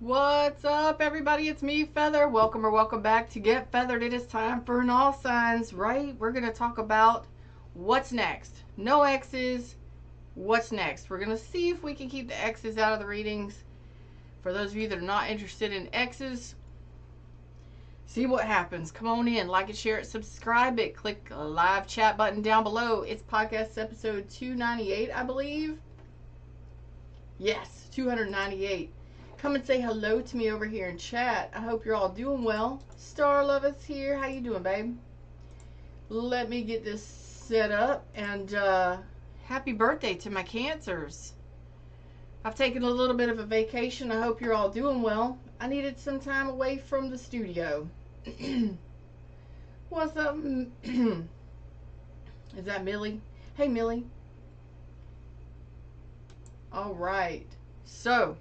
What's up, everybody? It's me, Feather. Welcome or welcome back to Get Feathered. It is time for an all signs, right? We're going to talk about what's next. No X's. What's next? We're going to see if we can keep the X's out of the readings. For those of you that are not interested in X's, see what happens. Come on in, like it, share it, subscribe it, click a live chat button down below. It's podcast episode 298, I believe. Yes, 298. Come and say hello to me over here in chat. I hope you're all doing well. Star Love is here. How you doing, babe? Let me get this set up. And happy birthday to my Cancers. I've taken a little bit of a vacation. I hope you're all doing well. I needed some time away from the studio. What's up? Is that Millie? Hey, Millie. All right. So,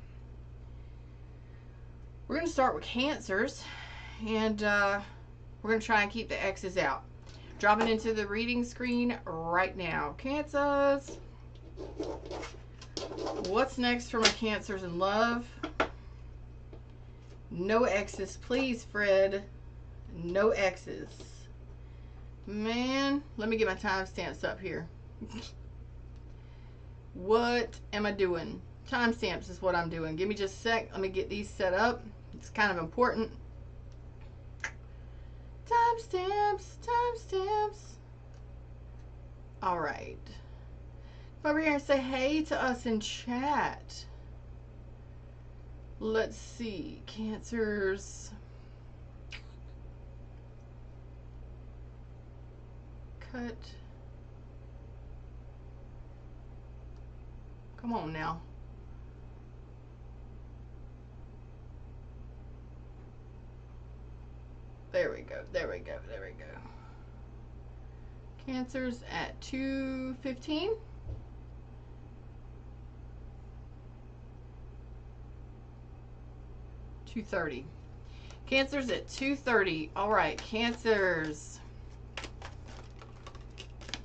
we're going to start with Cancers, and we're going to try and keep the X's out. Dropping into the reading screen right now. Cancers. What's next for my Cancers in love? No X's, please, Fred. No X's. Man, let me get my timestamps up here. What am I doing? Timestamps is what I'm doing. Give me just a sec. Let me get these set up. It's kind of important. Timestamps, timestamps. All right. Come over here and say hey to us in chat. Let's see. Cancers. Cut. Come on now. There we go. There we go. There we go. Cancers at 2:15. $2:30. Cancers at 2:30. All right, Cancers.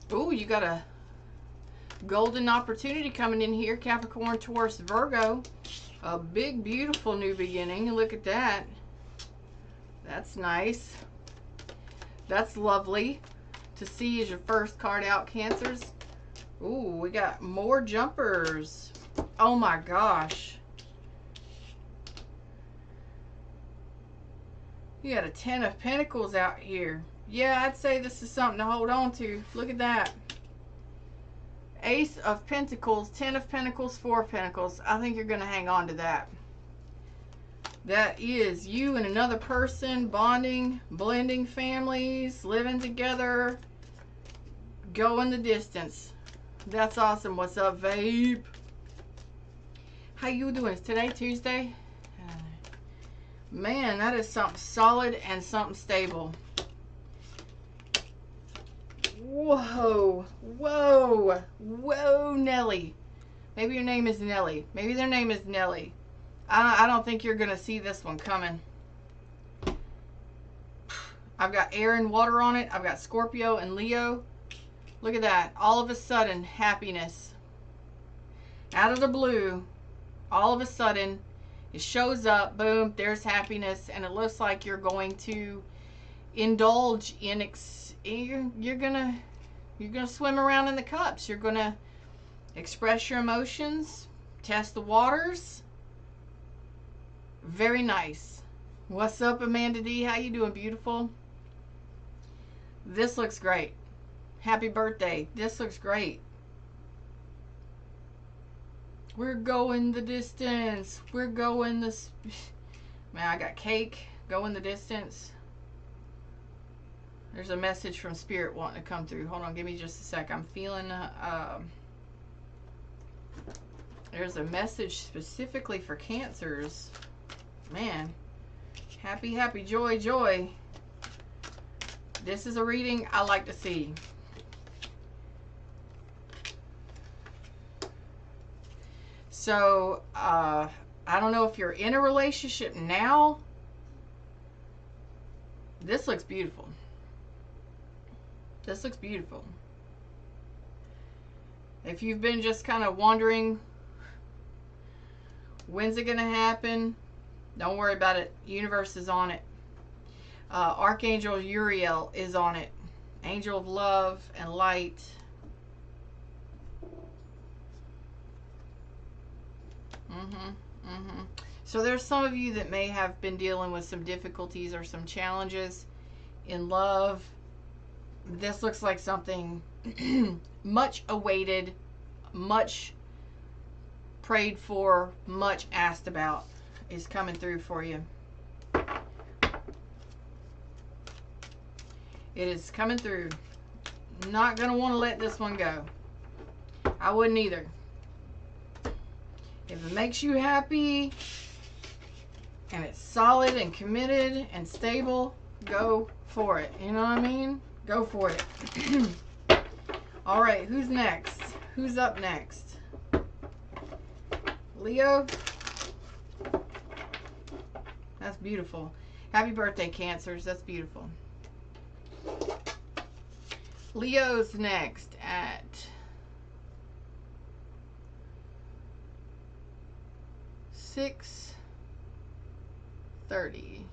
Oh, you got a golden opportunity coming in here. Capricorn, Taurus, Virgo. A big, beautiful new beginning. Look at that. That's nice. That's lovely to see as your first card out, Cancers. Ooh, we got more jumpers. Oh my gosh. You got a 10 of Pentacles out here. Yeah, I'd say this is something to hold on to. Look at that. Ace of Pentacles, 10 of Pentacles, 4 of Pentacles. I think you're going to hang on to that. That is you and another person bonding, blending families, living together, going the distance. That's awesome. What's up, Vape? How you doing? Is today Tuesday? Man, that is something solid and something stable. Whoa, whoa, whoa, Nelly. Maybe your name is Nelly. Maybe their name is Nelly. I don't think you're going to see this one coming. I've got air and water on it. I've got Scorpio and Leo. Look at that. All of a sudden, happiness. Out of the blue, all of a sudden, it shows up. Boom, there's happiness. And it looks like you're going to indulge in... You're gonna swim around in the cups. You're going to express your emotions. Test the waters. Very nice. What's up, Amanda D? How you doing, beautiful? This looks great. Happy birthday. This looks great. We're going the distance. We're going this. Man, I got cake. Going the distance. There's a message from Spirit wanting to come through. Hold on, give me just a sec. I'm feeling... there's a message specifically for Cancers. Man, happy, happy, joy, joy. This is a reading I like to see. So, I don't know if you're in a relationship now. This looks beautiful. This looks beautiful. If you've been just kind of wondering, when's it going to happen? Don't worry about it. Universe is on it. Archangel Uriel is on it. Angel of love and light. So there's some of you that may have been dealing with some difficulties or some challenges in love. This looks like something much awaited, much prayed for, much asked about is coming through for you. It is coming through. Not going to want to let this one go. I wouldn't either. If it makes you happy and it's solid and committed and stable, go for it. You know what I mean? Go for it. All right, who's next? Who's up next? Leo? That's beautiful. Happy birthday, Cancers. That's beautiful. Leo's next at 6:30.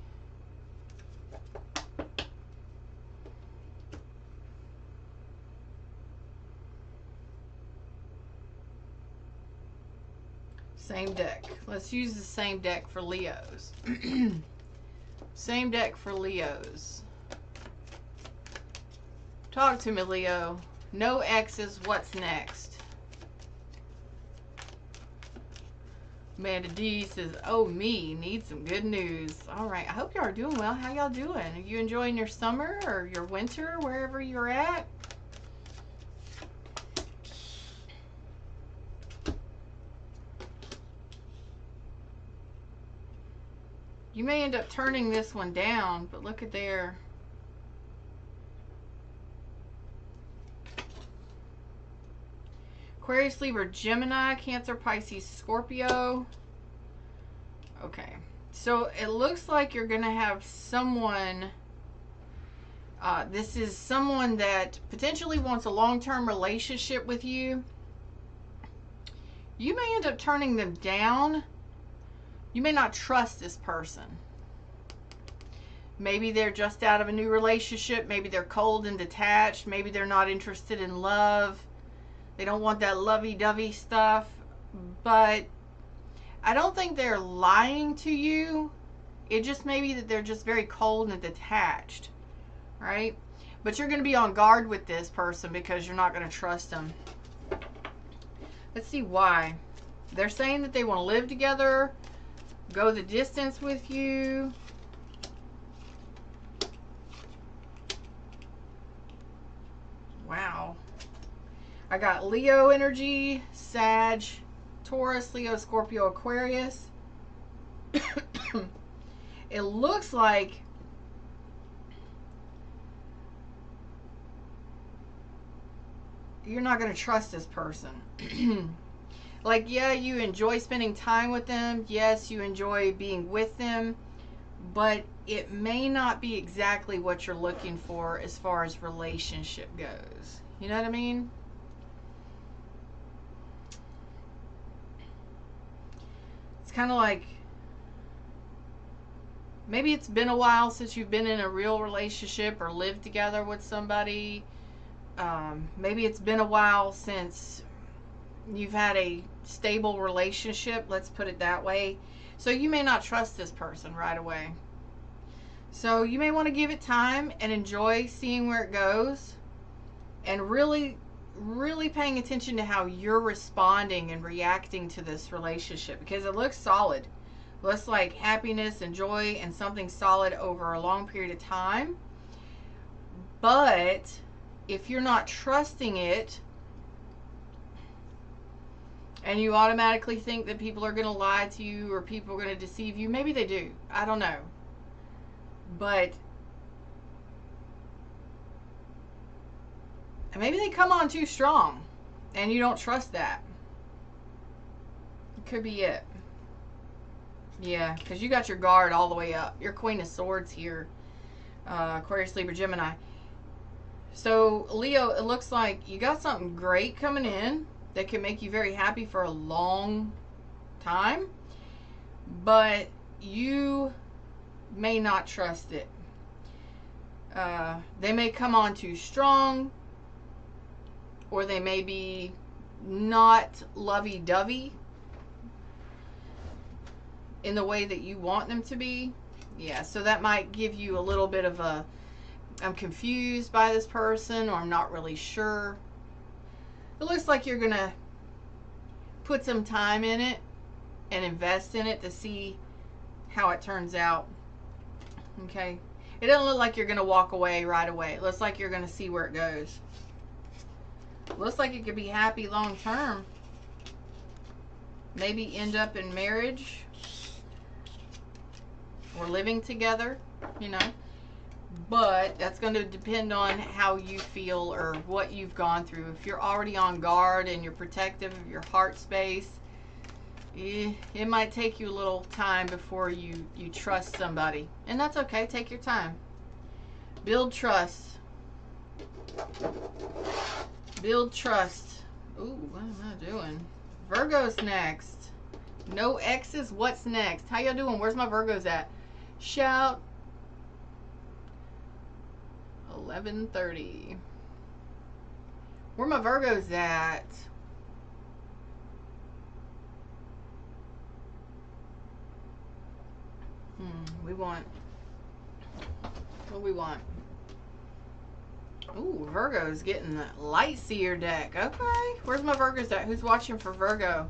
Same deck. Let's use the same deck for Leos. Same deck for Leos. Talk to me, Leo. No exes. What's next? Amanda D says, oh, me. Need some good news. All right. I hope y'all are doing well. How y'all doing? Are you enjoying your summer or your winter, wherever you're at? You may end up turning this one down, but look at there. Aquarius, Libra, Gemini, Cancer, Pisces, Scorpio. Okay. So it looks like you're going to have someone. This is someone that potentially wants a long-term relationship with you. You may end up turning them down. You may not trust this person. Maybe they're just out of a new relationship. Maybe they're cold and detached. Maybe they're not interested in love. They don't want that lovey-dovey stuff. But I don't think they're lying to you. It just may be that they're just very cold and detached. Right? But you're going to be on guard with this person because you're not going to trust them. Let's see why. They're saying that they want to live together. Go the distance with you. Wow. I got Leo energy, Sag, Taurus, Leo, Scorpio, Aquarius. It looks like you're not going to trust this person. Like, yeah, you enjoy spending time with them. Yes, you enjoy being with them. But it may not be exactly what you're looking for as far as relationship goes. You know what I mean? It's kind of like, maybe it's been a while since you've been in a real relationship or lived together with somebody. Maybe it's been a while since you've had a stable relationship, let's put it that way. So you may not trust this person right away. So you may want to give it time and enjoy seeing where it goes, and really paying attention to how you're responding and reacting to this relationship, because it looks solid. It looks like happiness and joy and something solid over a long period of time. But if you're not trusting it, and you automatically think that people are going to lie to you or people are going to deceive you, maybe they do. I don't know. But maybe they come on too strong and you don't trust that. It could be it. Yeah, because you got your guard all the way up. Your Queen of Swords here. Aquarius, Libra, Gemini. So, Leo, it looks like you got something great coming in that can make you very happy for a long time. But you may not trust it. They may come on too strong, or they may be not lovey-dovey in the way that you want them to be. Yeah, so that might give you a little bit of a, I'm confused by this person, or I'm not really sure. It looks like you're gonna put some time in it and invest in it to see how it turns out. Okay, it doesn't look like you're gonna walk away right away. It looks like you're gonna see where it goes. Looks like it could be happy long term. Maybe end up in marriage or living together, you know. But that's going to depend on how you feel or what you've gone through. If you're already on guard and you're protective of your heart space, it might take you a little time before you trust somebody. And that's okay. Take your time. Build trust. Build trust. Ooh, what am I doing? Virgo's next. No X's. What's next? How y'all doing? Where's my Virgos at? Shout. 11:30. Where my Virgos at? We want. What do we want? Ooh, Virgo's getting the light seer deck. Okay. Where's my Virgos at? Who's watching for Virgo?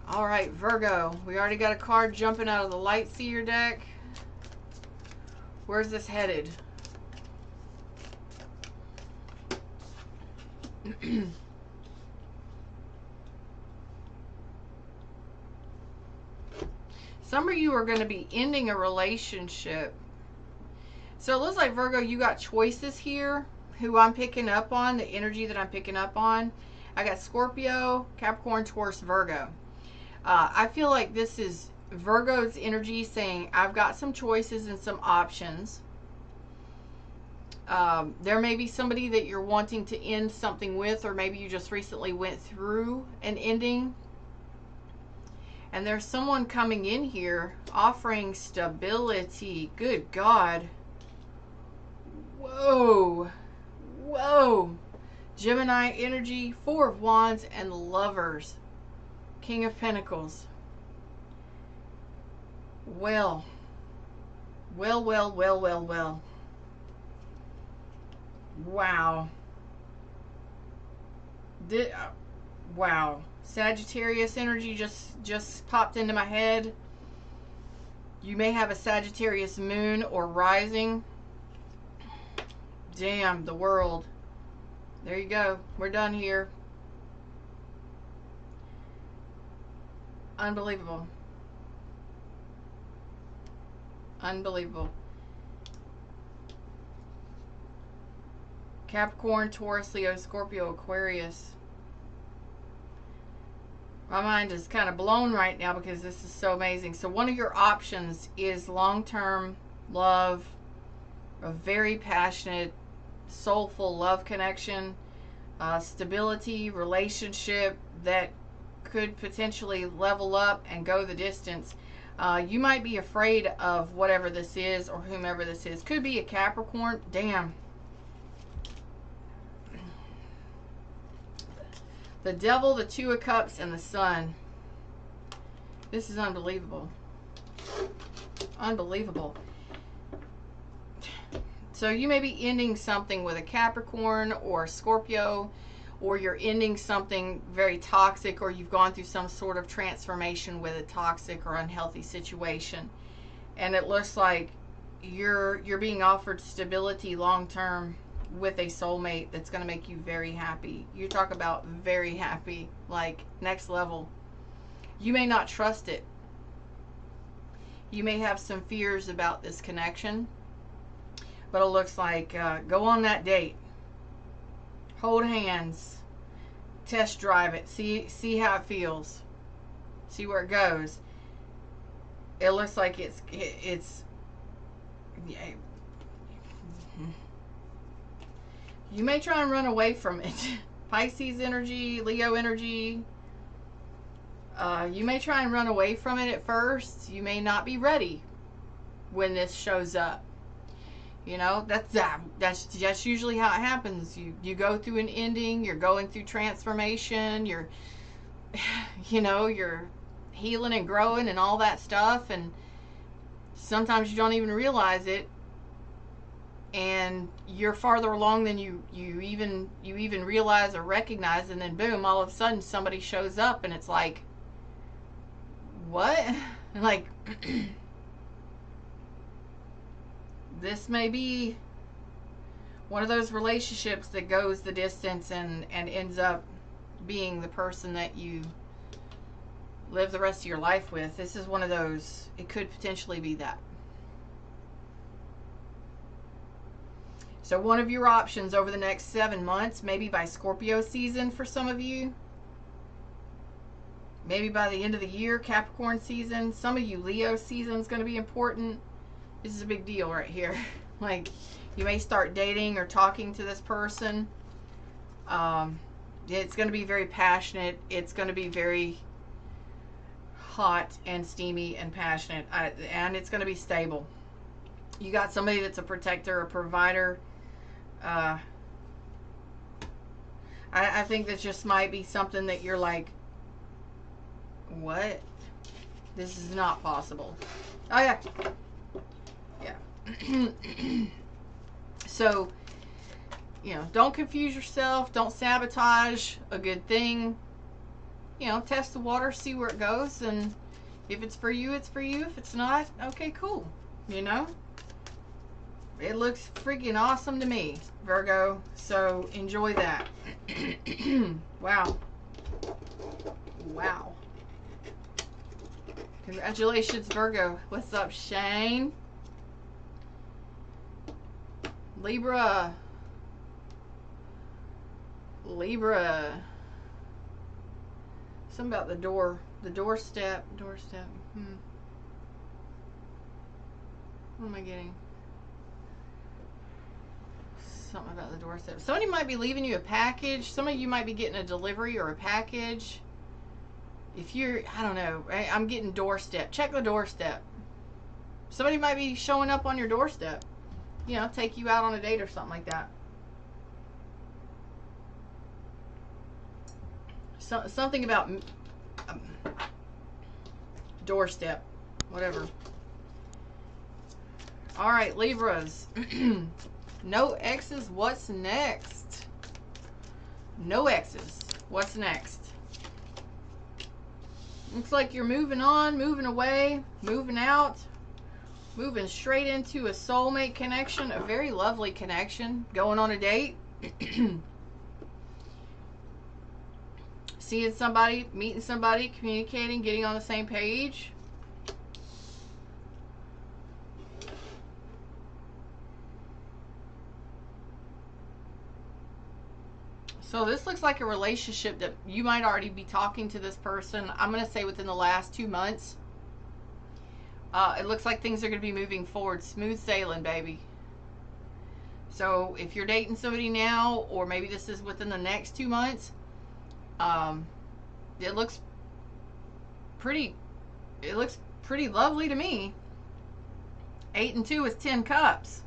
All right, Virgo. We already got a card jumping out of the light seer deck. Where's this headed? Some of you are going to be ending a relationship. So it looks like, Virgo, you got choices here. Who I'm picking up on, the energy that I'm picking up on. I got Scorpio, Capricorn, Taurus, Virgo. I feel like this is Virgo's energy saying, I've got some choices and some options. There may be somebody that you're wanting to end something with, or maybe you just recently went through an ending. And there's someone coming in here offering stability. Good God. Whoa. Whoa. Gemini energy, Four of Wands, and Lovers. King of Pentacles. Well. Well. Wow. Wow. Sagittarius energy just popped into my head. You may have a Sagittarius moon or rising. Damn, the world. There you go. We're done here. Unbelievable. Unbelievable. Capricorn, Taurus, Leo, Scorpio, Aquarius. My mind is kind of blown right now because this is so amazing. So one of your options is long-term love, a very passionate, soulful love connection, stability, relationship that could potentially level up and go the distance. You might be afraid of whatever this is or whomever this is. Could be a Capricorn. Damn. The Devil, the Two of Cups, and the Sun. This is unbelievable. Unbelievable. So you may be ending something with a Capricorn or Scorpio, or you're ending something very toxic, or you've gone through some sort of transformation with a toxic or unhealthy situation. And it looks like you're being offered stability long term with a soulmate that's going to make you very happy. You talk about very happy, like next level. You may not trust it. You may have some fears about this connection, but it looks like go on that date, hold hands, test drive it, see how it feels, see where it goes. It looks like it's yeah. You may try and run away from it. Pisces energy, Leo energy. You may try and run away from it at first. You may not be ready when this shows up. You know, that's usually how it happens. You go through an ending, you're going through transformation, you're healing and growing and all that stuff, and sometimes you don't even realize it, and you're farther along than you even realize or recognize, and then boom, all of a sudden somebody shows up and it's like, what? Like this may be one of those relationships that goes the distance and ends up being the person that you live the rest of your life with. This is one of those. It could potentially be that. So one of your options over the next 7 months, maybe by Scorpio season for some of you, maybe by the end of the year, Capricorn season. Some of you, Leo season is going to be important. This is a big deal right here. Like, you may start dating or talking to this person. It's going to be very passionate. It's going to be very hot and steamy and passionate. And it's going to be stable. You got somebody that's a protector, a provider. I think that just might be something that you're like, what? This is not possible. Oh, yeah. So, don't confuse yourself. Don't sabotage a good thing. Test the water, see where it goes, and if it's for you, it's for you. If it's not, okay, cool. It looks freaking awesome to me, Virgo. So enjoy that. Wow. Wow. Congratulations, Virgo. What's up, Shane? Libra. Something about the doorstep. What am I getting? Something about the doorstep. Somebody might be leaving you a package. Some of you might be getting a delivery or a package. If you're, I don't know, I'm getting doorstep. Check the doorstep. Somebody might be showing up on your doorstep. Take you out on a date or something like that. Something about doorstep. Whatever. All right, Libras. No exes. What's next? No exes. What's next? Looks like you're moving on, moving away, moving out, moving straight into a soulmate connection, a very lovely connection, going on a date. Seeing somebody, meeting somebody, communicating, getting on the same page. So this looks like a relationship that you might already be talking to this person. I'm going to say within the last 2 months. It looks like things are going to be moving forward. Smooth sailing, baby. So if you're dating somebody now, or maybe this is within the next 2 months, it looks pretty lovely to me. 8 and 2 is 10 cups.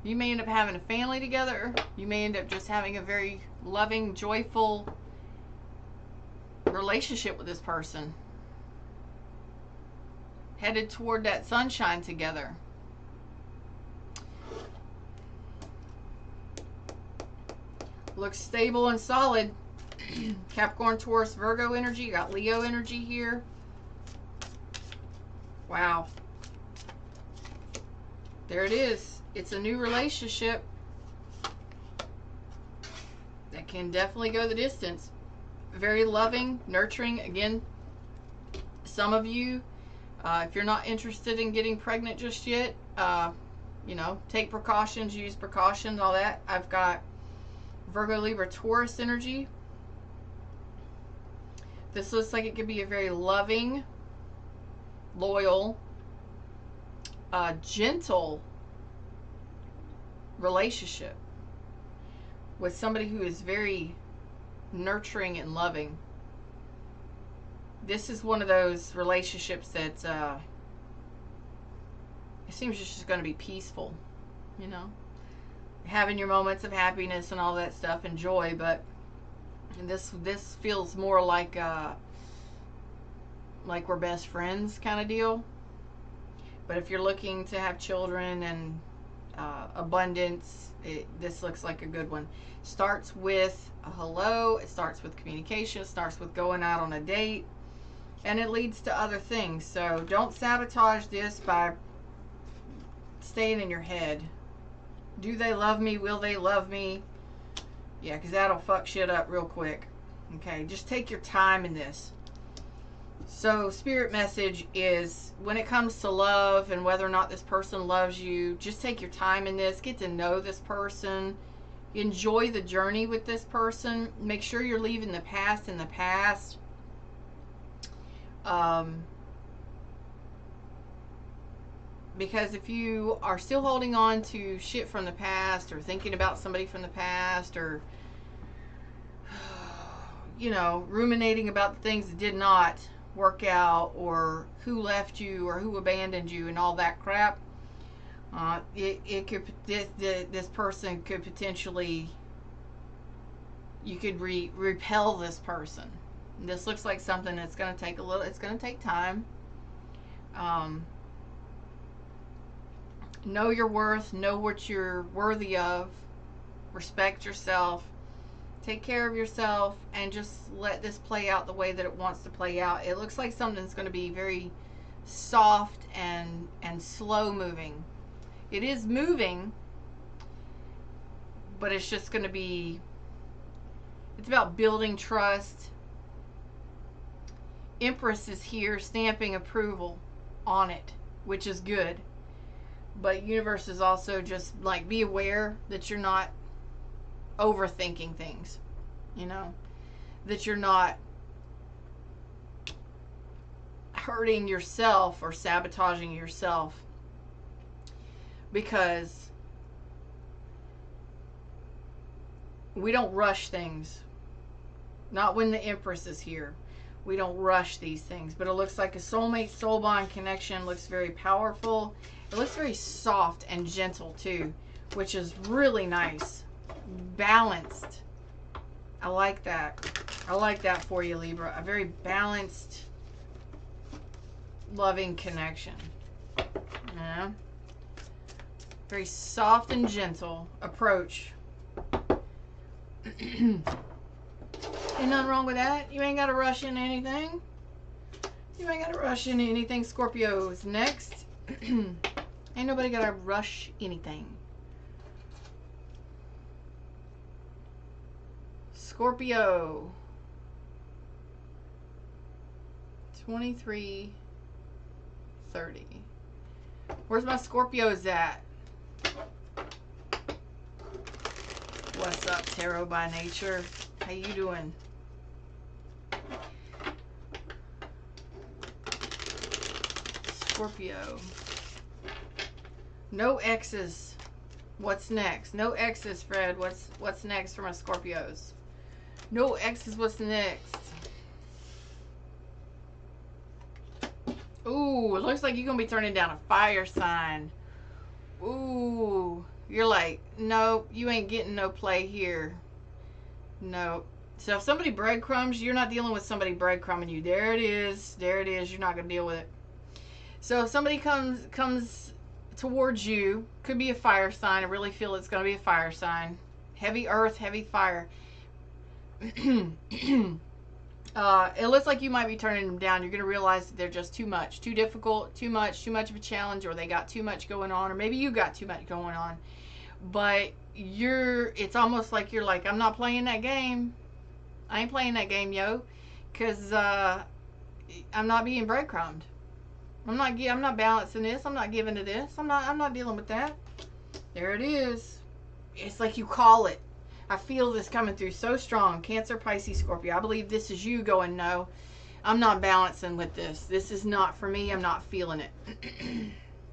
You may end up having a family together. You may end up just having a very loving, joyful relationship with this person. Headed toward that sunshine together. Looks stable and solid. Capricorn, Taurus, Virgo energy. You got Leo energy here. Wow. There it is. It's a new relationship that can definitely go the distance. Very loving, nurturing. Again, some of you, if you're not interested in getting pregnant just yet, take precautions, use precautions, all that. I've got Virgo, Libra, Taurus energy. This looks like it could be a very loving, loyal, gentle relationship with somebody who is very nurturing and loving. This is one of those relationships that it seems just going to be peaceful, you know, having your moments of happiness and all that stuff and joy, but this feels more like we're best friends kind of deal. But if you're looking to have children and abundance, this looks like a good one. Starts with a hello, it starts with communication, it starts with going out on a date, and it leads to other things. So don't sabotage this by staying in your head. Do they love me? Will they love me? Yeah, because that'll fuck shit up real quick. Okay, just take your time in this. So spirit message is, when it comes to love and whether or not this person loves you, just take your time in this. Get to know this person. Enjoy the journey with this person. Make sure you're leaving the past in the past. Because if you are still holding on to shit from the past, or thinking about somebody from the past, or you know, ruminating about the things that did not work out, or who left you, or who abandoned you, and all that crap, this person could potentially, you could repel this person. This looks like something that's going to take it's going to take time. Know your worth, know what you're worthy of, respect yourself, take care of yourself, and just let this play out the way that it wants to play out. It looks like something's going to be very soft and slow moving. It is moving, but it's just going to be, it's about building trust. Empress is here stamping approval on it, which is good. But universe is also just like, be aware that you're not overthinking things, you know, that you're not hurting yourself or sabotaging yourself, because we don't rush things. Not when the Empress is here. We don't rush these things. But it looks like a soulmate, soul bond connection. Looks very powerful. It looks very soft and gentle too, which is really nice. Balanced. I like that. I like that for you, Libra. A very balanced, loving connection. Yeah. Very soft and gentle approach. Ain't nothing wrong with that. You ain't got to rush into anything. You ain't got to rush into anything. Scorpios next. Ain't nobody got to rush anything. Scorpio. 2330. Where's my Scorpios at? What's up, Tarot by Nature? How you doing? Scorpio. No X's. What's next? No X's, Fred. What's next for my Scorpios? No X's. What's next? Ooh, it looks like you're gonna be turning down a fire sign. Ooh, you're like, nope, you ain't getting no play here. Nope. So if somebody breadcrumbs, you're not dealing with somebody breadcrumbing you. There it is. There it is. You're not gonna deal with it. So if somebody comes towards you, could be a fire sign. I really feel it's gonna be a fire sign. Heavy earth, heavy fire. It looks like you might be turning them down. You're going to realize that they're just too much, too difficult, too much of a challenge, or they got too much going on, or maybe you got too much going on. But it's almost like you're like, I'm not playing that game. I ain't playing that game, yo, because I'm not being breadcrumbed. I'm not balancing this. I'm not giving to this. I'm not dealing with that. There it is. It's like you call it. I feel this coming through so strong. Cancer, Pisces, Scorpio. I believe this is you going, no, I'm not balancing with this. This is not for me. I'm not feeling it.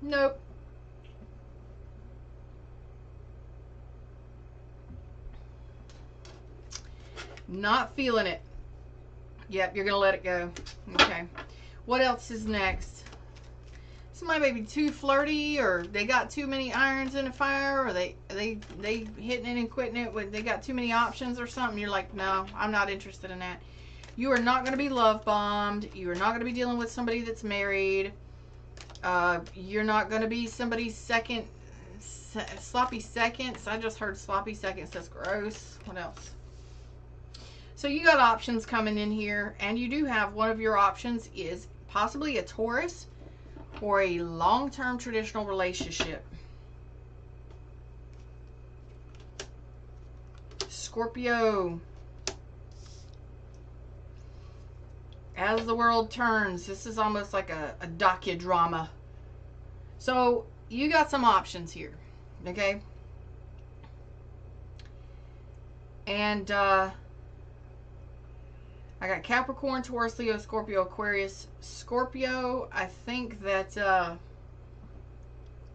Nope. Not feeling it. Yep, you're going to let it go. Okay. What else is next? Somebody may be too flirty, or they got too many irons in the fire, or they hitting it and quitting it when they got too many options or something. You're like, no, I'm not interested in that. You are not going to be love bombed. You are not going to be dealing with somebody that's married. You're not going to be somebody's second, sloppy seconds. I just heard sloppy seconds. That's gross. What else? So you got options coming in here, and you do have one of your options is possibly a Taurus or a long-term traditional relationship. Scorpio. As the world turns, this is almost like a docudrama. So you got some options here, okay? And I got Capricorn, Taurus, Leo, Scorpio, Aquarius. Scorpio, I think that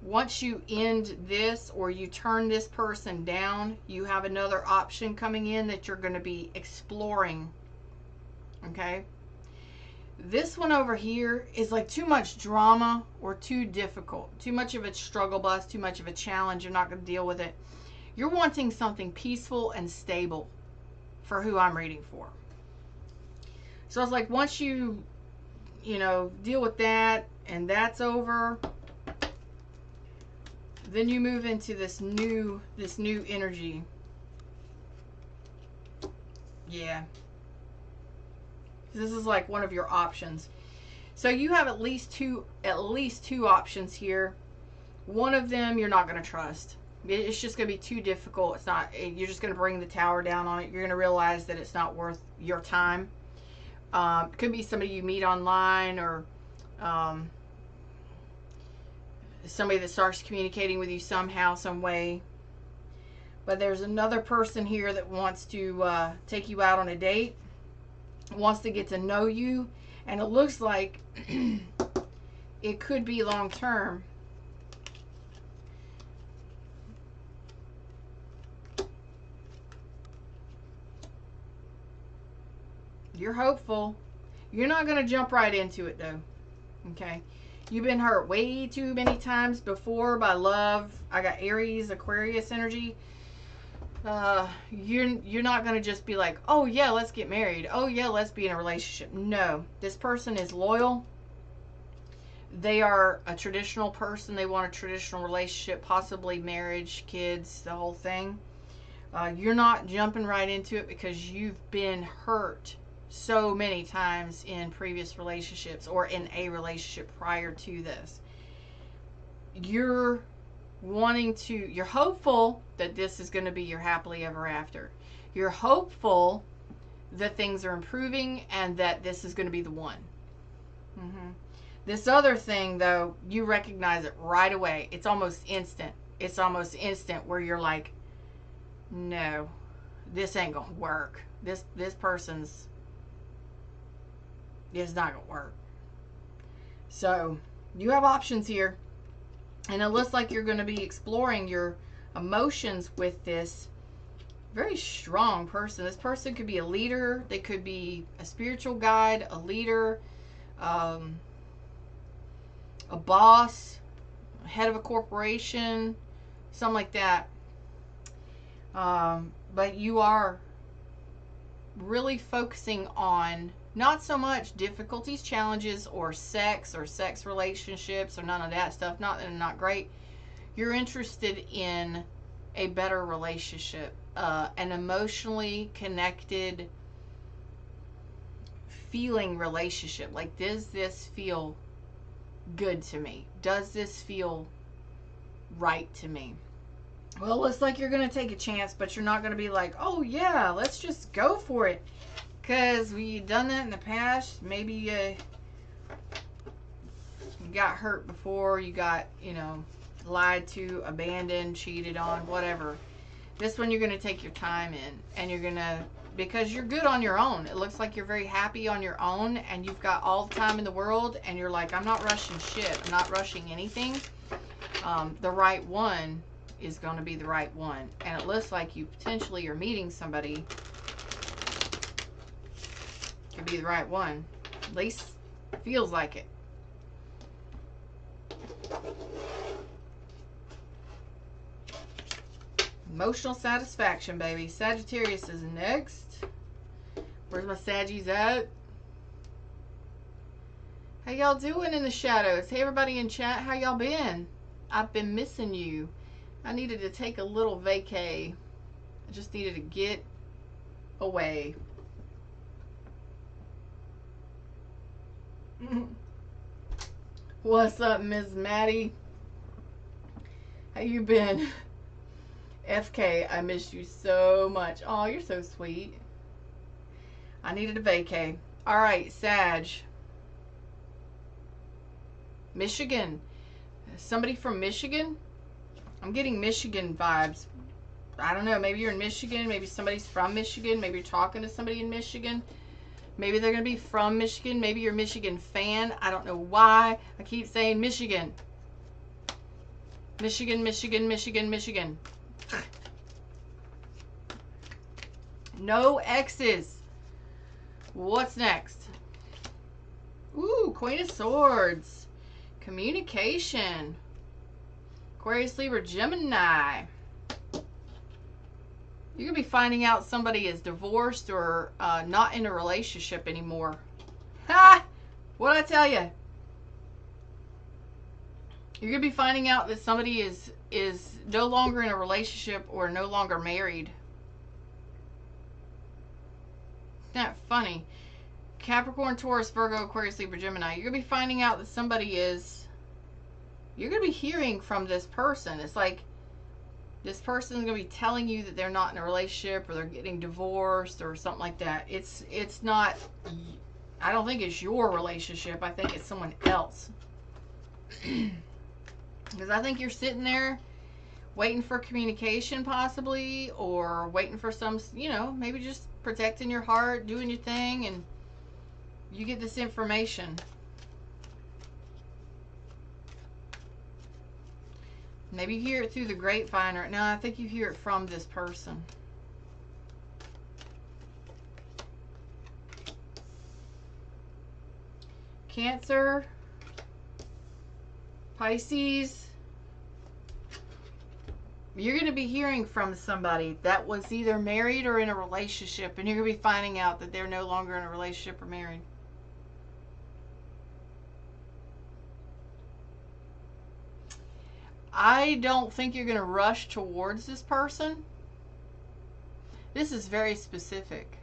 once you end this or you turn this person down, you have another option coming in that you're going to be exploring, okay? This one over here is like too much drama or too difficult. Too much of a struggle bus, too much of a challenge. You're not going to deal with it. You're wanting something peaceful and stable for who I'm reading for. So it's like once you know, deal with that and that's over, then you move into this new energy. Yeah. This is like one of your options. So you have at least two options here. One of them you're not going to trust. It's just going to be too difficult. It's not. You're just going to bring the tower down on it. You're going to realize that it's not worth your time. Could be somebody you meet online, or somebody that starts communicating with you somehow, some way. But there's another person here that wants to take you out on a date. Wants to get to know you, and it looks like it could be long term. You're hopeful. You're not going to jump right into it though. Okay? You've been hurt way too many times before by love. I got Aries, Aquarius energy. You're not going to just be like, oh yeah, let's get married. Oh yeah, let's be in a relationship. No, this person is loyal. They are a traditional person. They want a traditional relationship, possibly marriage, kids, the whole thing. You're not jumping right into it because you've been hurt so many times in previous relationships or in a relationship prior to this. You're hopeful that this is going to be your happily ever after. You're hopeful that things are improving and that this is going to be the one. This other thing, though, you recognize it right away. It's almost instant. It's almost instant where you're like, no, this ain't going to work. This person's, it's not going to work. So you have options here. And it looks like you're going to be exploring your emotions with this very strong person. This person could be a leader. They could be a spiritual guide, a leader, a boss, a head of a corporation, something like that. But you are really focusing on not so much difficulties, challenges, or sex relationships, or none of that stuff. Not great. You're interested in a better relationship, an emotionally connected, feeling relationship. Like, does this feel good to me? Does this feel right to me? Well, it looks like you're going to take a chance, but you're not going to be like, oh yeah, let's just go for it. Because we've done that in the past. Maybe you got hurt before. You got, lied to, abandoned, cheated on, whatever. This one you're going to take your time in. And you're going to, because you're good on your own. It looks like you're very happy on your own. And you've got all the time in the world. And you're like, I'm not rushing shit. I'm not rushing anything. The right one is going to be the right one. And it looks like you potentially are meeting somebody Could be the right one. At least feels like it. Emotional satisfaction, baby. Sagittarius is next. Where's my Saggies at? How y'all doing in the shadows? Hey, everybody in chat, how y'all been? I've been missing you. I needed to take a little vacay. I just needed to get away. What's up, Miss Maddie? How you been? FK, I miss you so much. Oh, you're so sweet. I needed a vacay. All right, Sag. Michigan. Somebody from Michigan? I'm getting Michigan vibes. I don't know. Maybe you're in Michigan. Maybe somebody's from Michigan. Maybe you're talking to somebody in Michigan. Maybe they're going to be from Michigan. Maybe you're a Michigan fan. I don't know why. I keep saying Michigan. Michigan, Michigan, Michigan, Michigan. No X's. What's next? Ooh, Queen of Swords. Communication. Aquarius, Libra, Gemini. You're going to be finding out somebody is divorced or not in a relationship anymore. Ha! What'd I tell you? You're going to be finding out that somebody is no longer in a relationship or no longer married. Isn't that funny? Capricorn, Taurus, Virgo, Aquarius, Libra, Gemini. You're going to be finding out that somebody is... You're going to be hearing from this person. It's like this person is going to be telling you that they're not in a relationship or they're getting divorced or something like that. It's not... I don't think it's your relationship. I think it's someone else. Because I think you're sitting there waiting for communication possibly, or waiting for some, you know, maybe just protecting your heart, doing your thing, and you get this information. Maybe you hear it through the grapevine, or no, I think you hear it from this person. Cancer, Pisces. You're going to be hearing from somebody that was either married or in a relationship, and you're going to be finding out that they're no longer in a relationship or married. I don't think you're going to rush towards this person. This is very specific.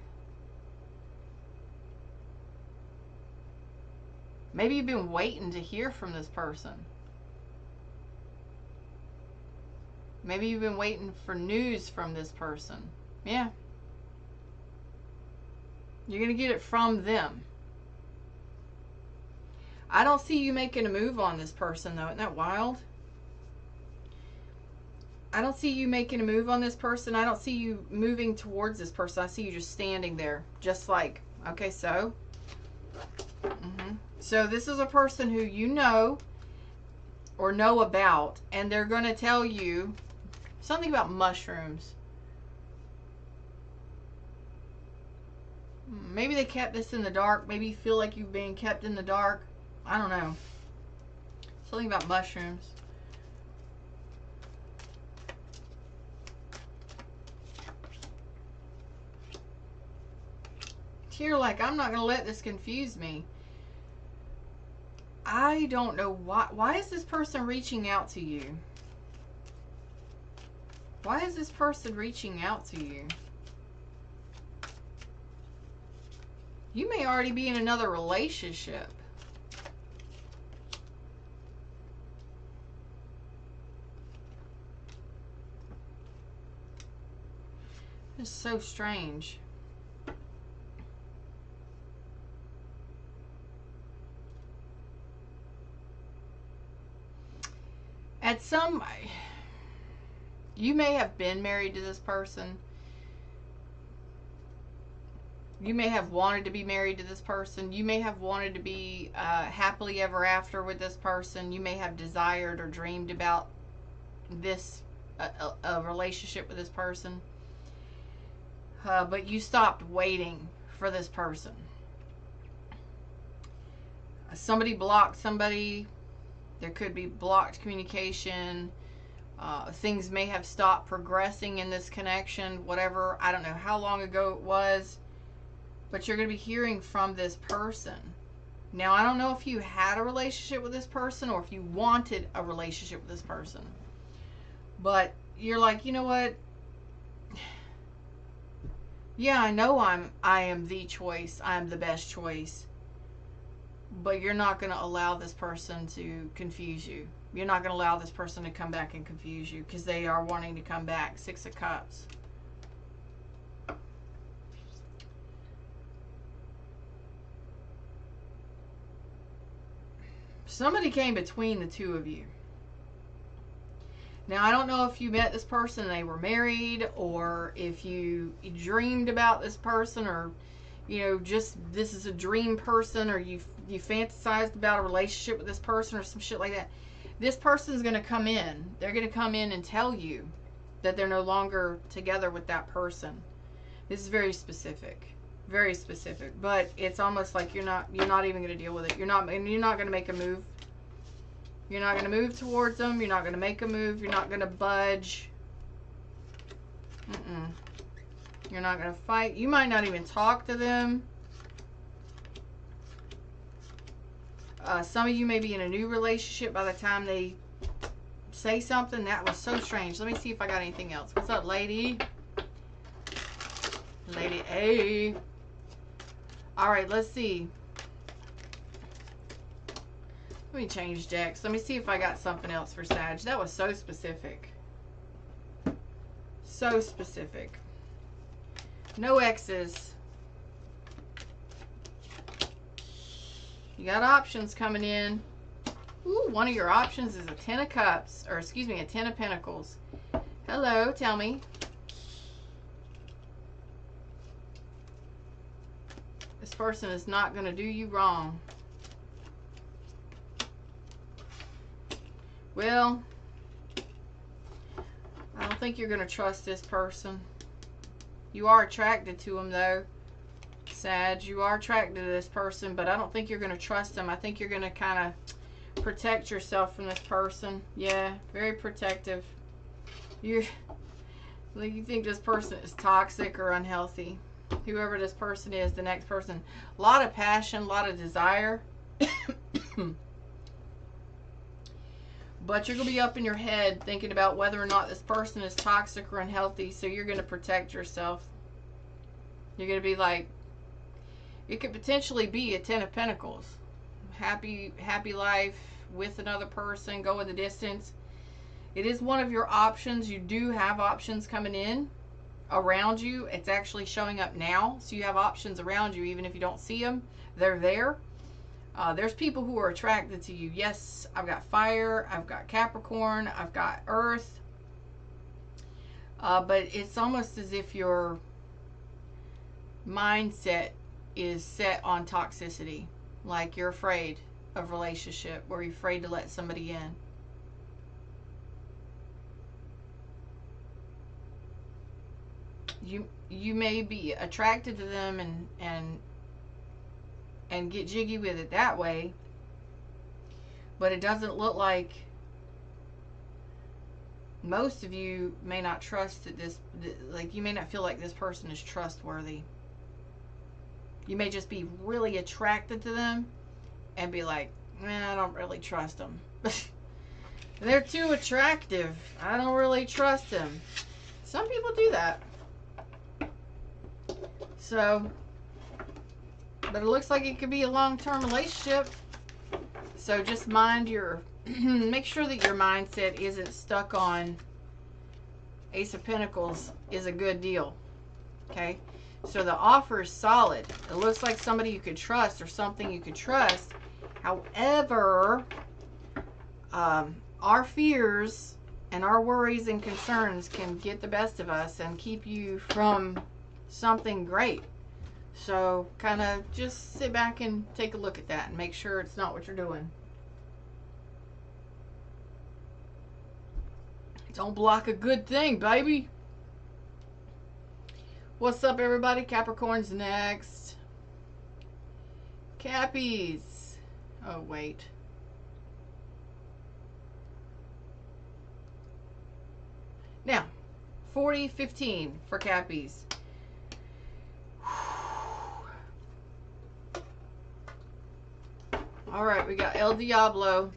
Maybe you've been waiting to hear from this person. Maybe you've been waiting for news from this person. Yeah. You're going to get it from them. I don't see you making a move on this person, though. Isn't that wild? I don't see you making a move on this person. I don't see you moving towards this person. I see you just standing there. Just like, okay, so. So this is a person who you know or know about, and they're going to tell you something about mushrooms. Maybe they kept this in the dark. Maybe you feel like you've been kept in the dark. I don't know. Something about mushrooms. You're like, I'm not going to let this confuse me. I don't know why. Why is this person reaching out to you? Why is this person reaching out to you? You may already be in another relationship. It's so strange. At some... You may have been married to this person. You may have wanted to be married to this person. You may have wanted to be happily ever after with this person. You may have desired or dreamed about this, a relationship with this person. But you stopped waiting for this person. Somebody blocked somebody. There could be blocked communication. Things may have stopped progressing in this connection, whatever. I don't know how long ago it was, but you're going to be hearing from this person. Now, I don't know if you had a relationship with this person or if you wanted a relationship with this person, but you're like, you know what? Yeah, I know I am the choice. I'm the best choice. But you're not going to allow this person to confuse you. You're not going to allow this person to come back and confuse you because they are wanting to come back. 6 of Cups. Somebody came between the two of you. Now, I don't know if you met this person and they were married, or if you dreamed about this person, or, you know, just this is a dream person, or you fantasized about a relationship with this person or some shit like that. This person's going to come in. They're going to come in and tell you that they're no longer together with that person. This is very specific. Very specific. But it's almost like you're not even going to deal with it. You're not going to make a move. You're not going to move towards them. You're not going to make a move. You're not going to budge. You're not going to fight. You might not even talk to them. Some of you may be in a new relationship by the time they say something. That was so strange. Let me see if I got anything else. What's up, lady? Lady A. All right, let's see. Let me change decks. Let me see if I got something else for Sag. That was so specific. So specific. No exes. You got options coming in. Ooh, one of your options is a 10 of Cups. Or excuse me, a 10 of Pentacles. Hello, tell me. This person is not going to do you wrong. Well, I don't think you're going to trust this person. You are attracted to them, though. Sag, you are attracted to this person, but I don't think you're going to trust them. I think you're going to kind of protect yourself from this person. Yeah, very protective. You think this person is toxic or unhealthy. Whoever this person is, the next person. A lot of passion, a lot of desire. But you're going to be up in your head thinking about whether or not this person is toxic or unhealthy, so you're going to protect yourself. You're going to be like, it could potentially be a 10 of Pentacles. Happy life with another person, going the distance. It is one of your options. You do have options coming in around you. It's actually showing up now. So you have options around you, even if you don't see them. They're there. There's people who are attracted to you. Yes, I've got fire. I've got Capricorn. I've got earth. But it's almost as if your mindset is set on toxicity. Like you're afraid of relationship, or you're afraid to let somebody in. You may be attracted to them and get jiggy with it that way, but it doesn't look like, most of you may not trust that like you may not feel like this person is trustworthy. You may just be really attracted to them and be like, man, I don't really trust them. They're too attractive. I don't really trust them. Some people do that. So, but it looks like it could be a long-term relationship. So just mind your, make sure that your mindset isn't stuck on Ace of Pentacles is a good deal. Okay? So the offer is solid. It looks like somebody you could trust or something you could trust. However, our fears and our worries and concerns can get the best of us and keep you from something great. So kind of just sit back and take a look at that and make sure it's not what you're doing. Don't block a good thing, baby. What's up, everybody? Capricorn's next. Cappies. Oh, wait. Now, 40-15 for Cappies. All right, we got El Diablo.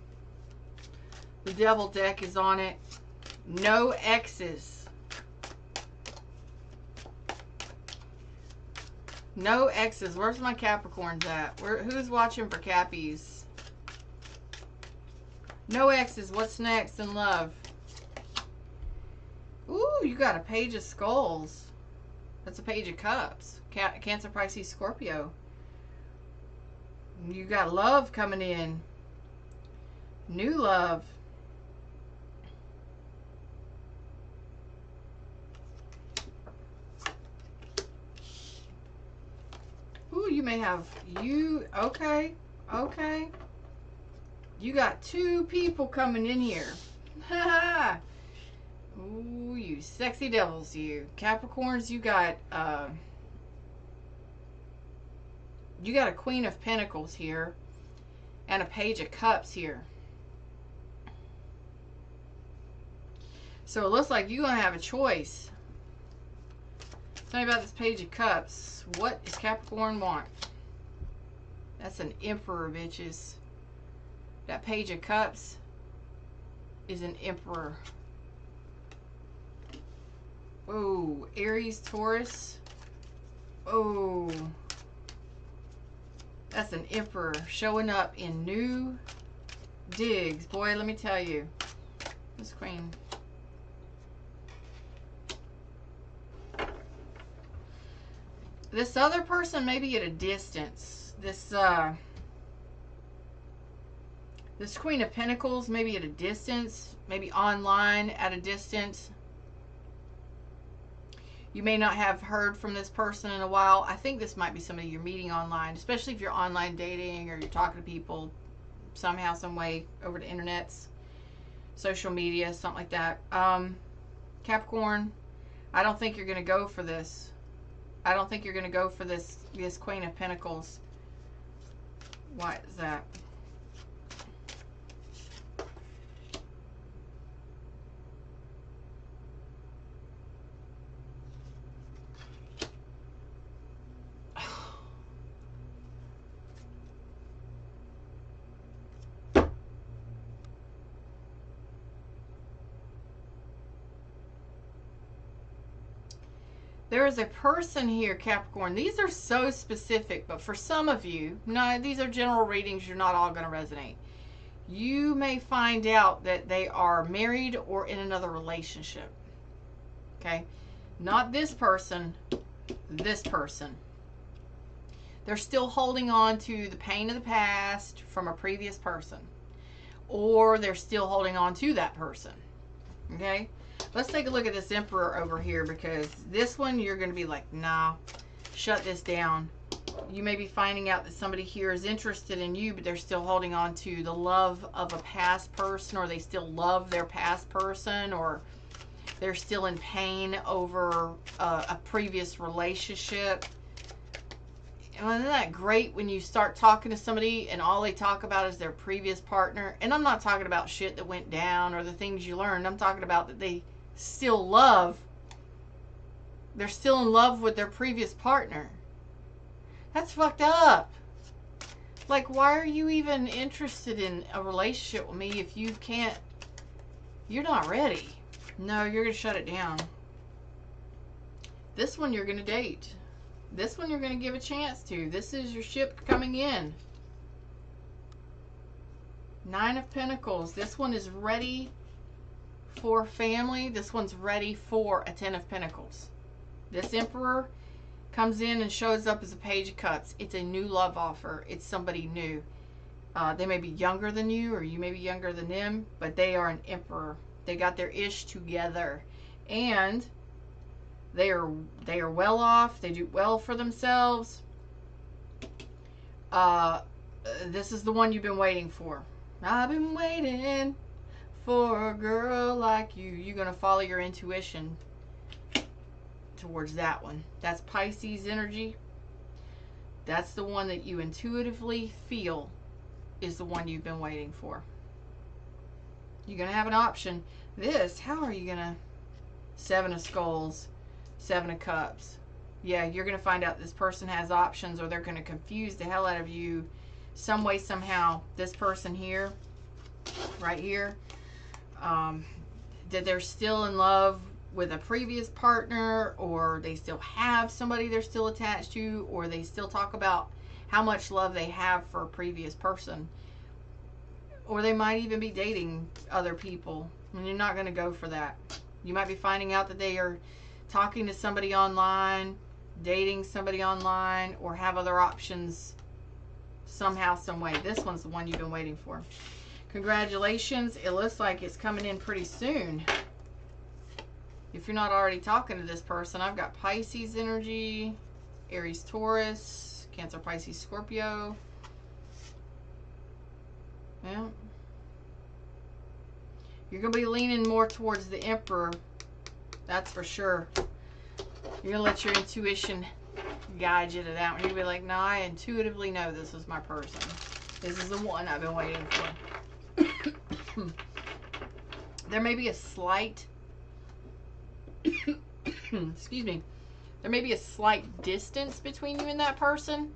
The Devil deck is on it. No Exes. No Exes. Where's my Capricorns at? Who's watching for Cappies? No Exes. What's next in love? Ooh, you got a Page of Skulls. That's a Page of Cups. Cancer, Pisces, Scorpio. You got love coming in. New love. Ooh, you may have okay. You got two people coming in here. Ha. Ooh, you sexy devils, you. Capricorns, you got a Queen of Pentacles here and a Page of Cups here. So it looks like you're going to have a choice. Tell me about this Page of Cups. What does Capricorn want? That's an Emperor, bitches. That Page of Cups is an Emperor. Oh, Aries, Taurus. Oh, that's an Emperor showing up in new digs. Boy, let me tell you. This Queen. This other person may be at a distance. This Queen of Pentacles may be at a distance. Maybe online at a distance. You may not have heard from this person in a while. I think this might be somebody you're meeting online, especially if you're online dating or you're talking to people somehow, some way over the internets, social media, something like that. Capricorn, I don't think you're going to go for this. I don't think you're going to go for this Queen of Pentacles. Why is that? There is a person here, Capricorn. These are so specific, but for some of you, no, these are general readings. You're not all going to resonate. You may find out that they are married or in another relationship. Okay? Not this person, this person. They're still holding on to the pain of the past from a previous person. Or they're still holding on to that person. Okay? Let's take a look at this Emperor over here, because this one you're going to be like, nah, shut this down. You may be finding out that somebody here is interested in you, but they're still holding on to the love of a past person, or they still love their past person, or they're still in pain over a previous relationship. And isn't that great when you start talking to somebody and all they talk about is their previous partner? And I'm not talking about shit that went down or the things you learned. I'm talking about that they still love. They're still in love with their previous partner. That's fucked up. Like, why are you even interested in a relationship with me if you can't, you're not ready? No, you're going to shut it down. This one you're going to date. This one you're going to give a chance to. This is your ship coming in. 9 of Pentacles. This one is ready for family. This one's ready for a 10 of Pentacles. This Emperor comes in and shows up as a Page of Cups. It's a new love offer. It's somebody new. They may be younger than you, or you may be younger than them, but they are an Emperor. They got their ish together. And they are well off. They do well for themselves. This is the one you've been waiting for. I've been waiting for a girl like you. You're going to follow your intuition towards that one. That's Pisces energy. That's the one that you intuitively feel is the one you've been waiting for. You're going to have an option. This, how are you going to... Seven of Skulls, Seven of Cups. Yeah, you're going to find out this person has options, or they're going to confuse the hell out of you some way, somehow. This person here, right here, that they're still in love with a previous partner, or they still have somebody they're still attached to, or they still talk about how much love they have for a previous person. Or they might even be dating other people, and you're not going to go for that. You might be finding out that they are talking to somebody online, dating somebody online, or have other options somehow, some way. This one's the one you've been waiting for. Congratulations. It looks like it's coming in pretty soon. If you're not already talking to this person, I've got Pisces energy, Aries, Taurus, Cancer, Pisces, Scorpio. Yeah. You're going to be leaning more towards the Emperor. That's for sure. You're going to let your intuition guide you to that one. You're going to be like, no, I intuitively know this is my person. This is the one I've been waiting for. There may be a slight... excuse me. There may be a slight distance between you and that person,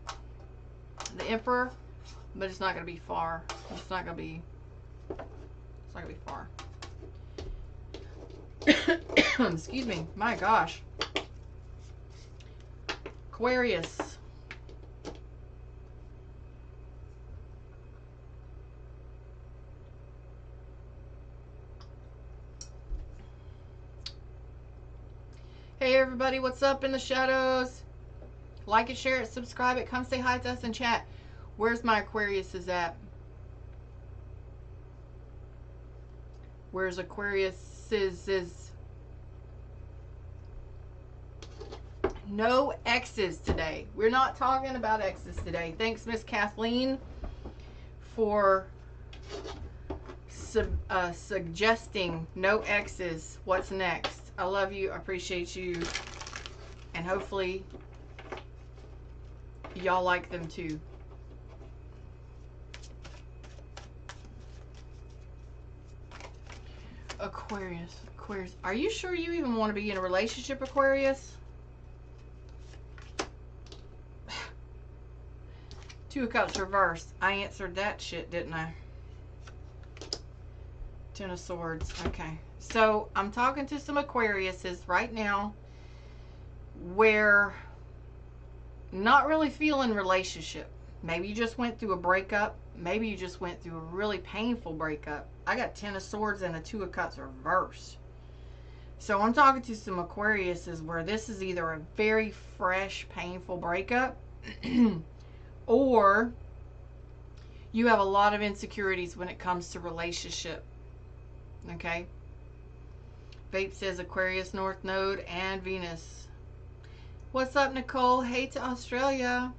the Emperor, but it's not going to be far. It's not going to be... It's not going to be far. Excuse me. My gosh. Aquarius. Hey everybody, what's up in the shadows? Like it, share it, subscribe it, come say hi to us in chat. Where's my Aquarius is at? Where's Aquarius is? No exes today. We're not talking about exes today. Thanks, Miss Kathleen, for suggesting no exes. What's next? I love you. I appreciate you. And hopefully y'all like them too. Aquarius. Aquarius. Are you sure you even want to be in a relationship, Aquarius? Two of Cups reversed. I answered that shit, didn't I? Ten of Swords. Okay. So, I'm talking to some Aquariuses right now where not really feeling relationship. Maybe you just went through a breakup. Maybe you just went through a really painful breakup. I got Ten of Swords and a Two of Cups reversed. So, I'm talking to some Aquariuses where this is either a very fresh, painful breakup or you have a lot of insecurities when it comes to relationship. Okay? Vape says Aquarius, North Node, and Venus. What's up, Nicole? Hey to Australia.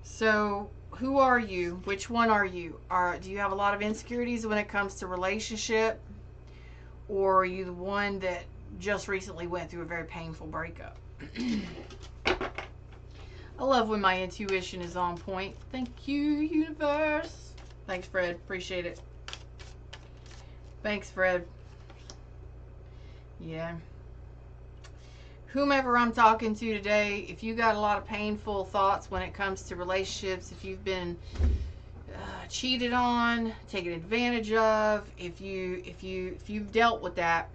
So, who are you? Which one are you? Do you have a lot of insecurities when it comes to relationship? Or are you the one that just recently went through a very painful breakup? I love when my intuition is on point. Thank you, universe. Thanks, Fred. Appreciate it. Thanks, Fred. Yeah. Whomever I'm talking to today, if you got a lot of painful thoughts when it comes to relationships, if you've been cheated on, taken advantage of, if you've dealt with that,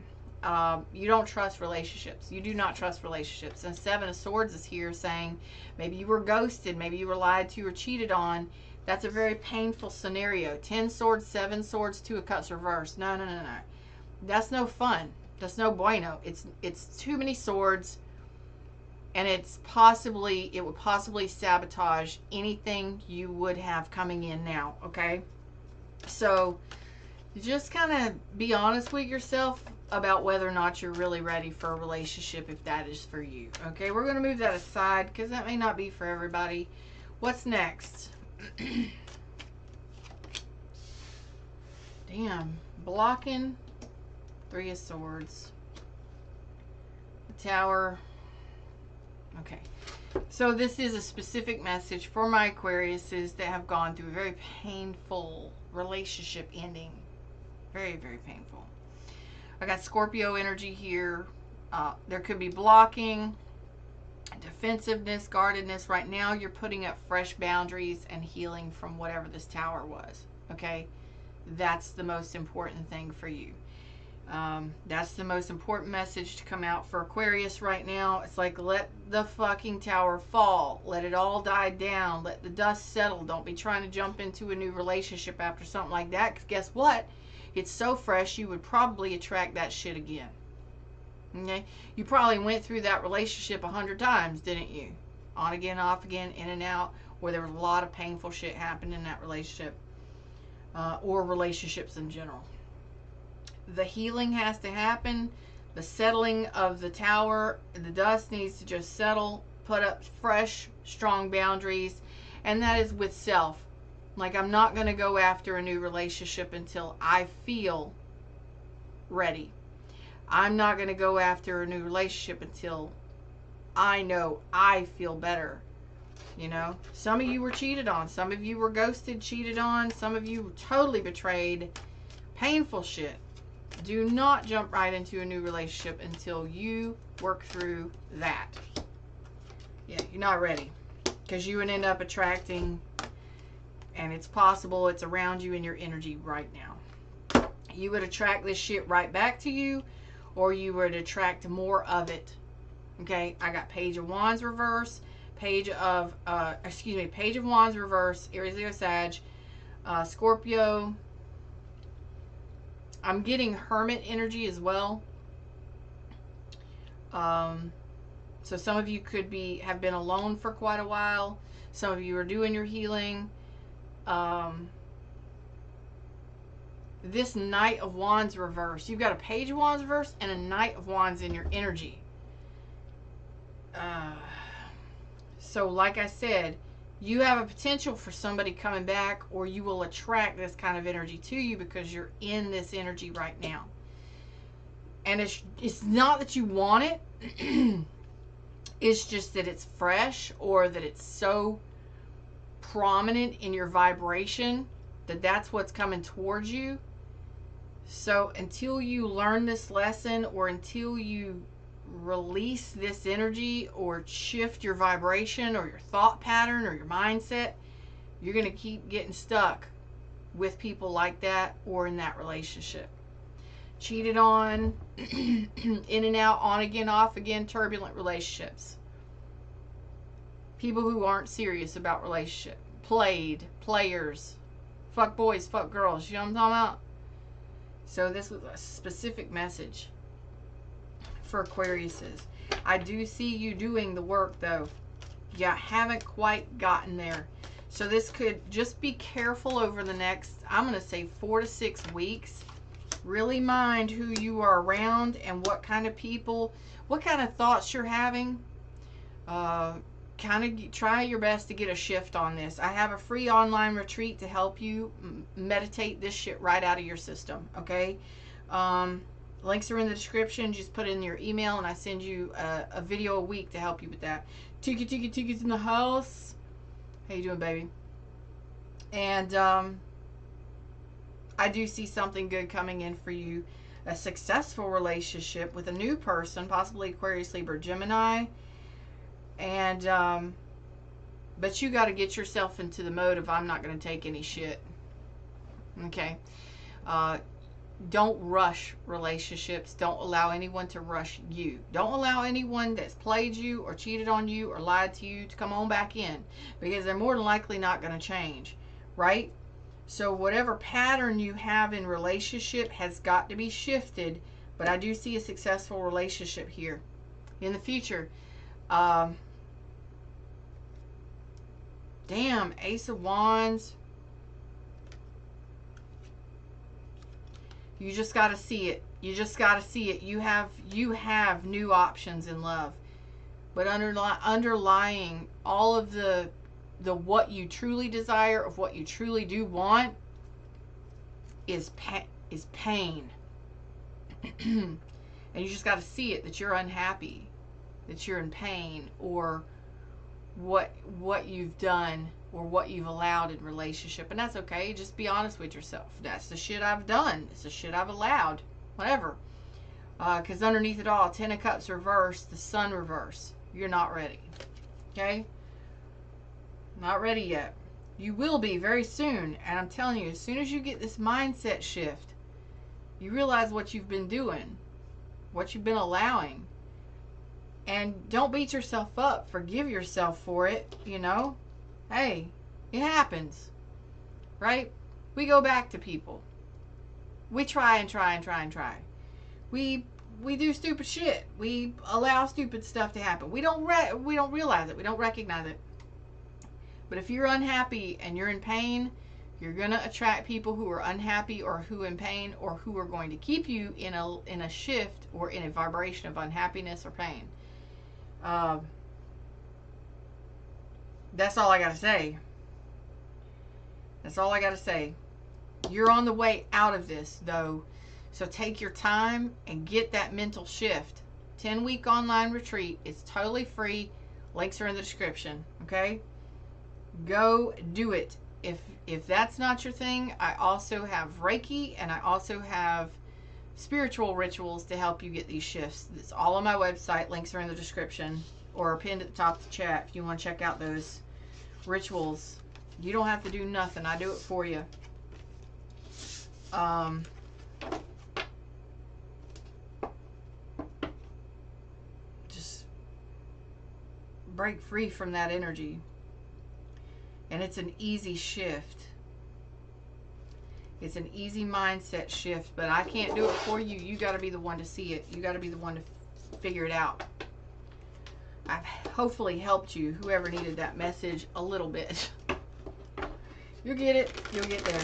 you don't trust relationships. You do not trust relationships. And Seven of Swords is here saying maybe you were ghosted, maybe you were lied to or cheated on. That's a very painful scenario. 10 swords, 7 swords, 2 of Cups reversed. No, no, no, no. That's no fun. That's no bueno. It's too many swords, and it would possibly sabotage anything you would have coming in now. Okay, so just kind of be honest with yourself about whether or not you're really ready for a relationship, if that is for you. Okay, we're going to move that aside because that may not be for everybody. What's next? Damn. Blocking. 3 of Swords. The Tower. Okay. So this is a specific message for my Aquariuses that have gone through a very painful relationship ending. Very, very painful. I got Scorpio energy here. There could be blocking, defensiveness, guardedness. Right now you're putting up fresh boundaries and healing from whatever this tower was. Okay? That's the most important thing for you. That's the most important message to come out for Aquarius right now. It's like, let the fucking tower fall. Let it all die down. Let the dust settle. Don't be trying to jump into a new relationship after something like that. Because guess what? It's so fresh, you would probably attract that shit again. Okay? You probably went through that relationship 100 times, didn't you? On again, off again, in and out, where there was a lot of painful shit happening in that relationship. Or relationships in general. The healing has to happen. The settling of the tower, the dust needs to just settle. Put up fresh, strong boundaries. And that is with self. Like, I'm not going to go after a new relationship until I feel ready. I'm not going to go after a new relationship until I know I feel better. You know, some of you were cheated on. Some of you were ghosted, cheated on. Some of you were totally betrayed. Painful shit. Do not jump right into a new relationship until you work through that. Yeah, you're not ready. Because you would end up attracting, and it's possible it's around you in your energy right now. You would attract this shit right back to you, or you would attract more of it. Okay, I got Page of Wands reverse, Page of Wands reverse, Aries, Leo, Sag, Scorpio. I'm getting Hermit energy as well. So some of you could have been alone for quite a while. Some of you are doing your healing. This Knight of Wands reverse. You've got a Page of Wands reverse and a Knight of Wands in your energy. So like I said, you have a potential for somebody coming back, or you will attract this kind of energy to you because you're in this energy right now. And it's not that you want it. It's just that it's fresh, or that it's so prominent in your vibration that that's what's coming towards you. So until you learn this lesson, or until you release this energy, or shift your vibration, or your thought pattern, or your mindset, you're going to keep getting stuck with people like that, or in that relationship. Cheated on, in and out, on again, off again, turbulent relationships. People who aren't serious about relationship. Players. Fuck boys, fuck girls. You know what I'm talking about? So this was a specific message for Aquariuses. I do see you doing the work, though. You haven't quite gotten there. So this could just be careful over the next, I'm going to say 4 to 6 weeks. Really mind who you are around and what kind of people, what kind of thoughts you're having. Kind of try your best to get a shift on this. I have a free online retreat to help you meditate this shit right out of your system. Okay? Links are in the description. Just put in your email and I send you a video a week to help you with that. Tiki's in the house. How you doing, baby? And I do see something good coming in for you. A successful relationship with a new person, possibly Aquarius, Libra, Gemini. And but you got to get yourself into the mode of, I'm not going to take any shit. Okay? Don't rush relationships. Don't allow anyone to rush you. Don't allow anyone that's played you or cheated on you or lied to you to come on back in, because they're more than likely not going to change, right? So whatever pattern you have in relationship has got to be shifted, but I do see a successful relationship here in the future. Damn, Ace of Wands. You just got to see it. You just got to see it. You have new options in love. But underlying all of the what you truly desire, of what you truly do want, is pain. And you just got to see it, that you're unhappy, that you're in pain, or what you've done or what you've allowed in relationship, and that's okay. Just be honest with yourself. That's the shit I've done. It's the shit I've allowed. Whatever. Because underneath it all, 10 of Cups reverse, the Sun reverse. You're not ready. Okay? Not ready yet. You will be very soon. And I'm telling you, as soon as you get this mindset shift, you realize what you've been doing, what you've been allowing. And don't beat yourself up. Forgive yourself for it, you know? Hey, it happens. Right? We go back to people. We try and try and try and try. We do stupid shit. We allow stupid stuff to happen. We don't realize it. We don't recognize it. But if you're unhappy and you're in pain, you're going to attract people who are unhappy or who in pain or who are going to keep you in a shift or in a vibration of unhappiness or pain. That's all I got to say. That's all I got to say. You're on the way out of this, though. So take your time and get that mental shift. 10-week online retreat. It's totally free. Links are in the description. Okay? Go do it. If that's not your thing, I also have Reiki and I also have spiritual rituals to help you get these shifts. It's all on my website. Links are in the description or pinned at the top of the chat if you want to check out those rituals. You don't have to do nothing. I do it for you. Just break free from that energy. And it's an easy shift. It's an easy mindset shift, but I can't do it for you. You got to be the one to see it. You got to be the one to figure it out. I've hopefully helped you, whoever needed that message, a little bit. You'll get it. You'll get there.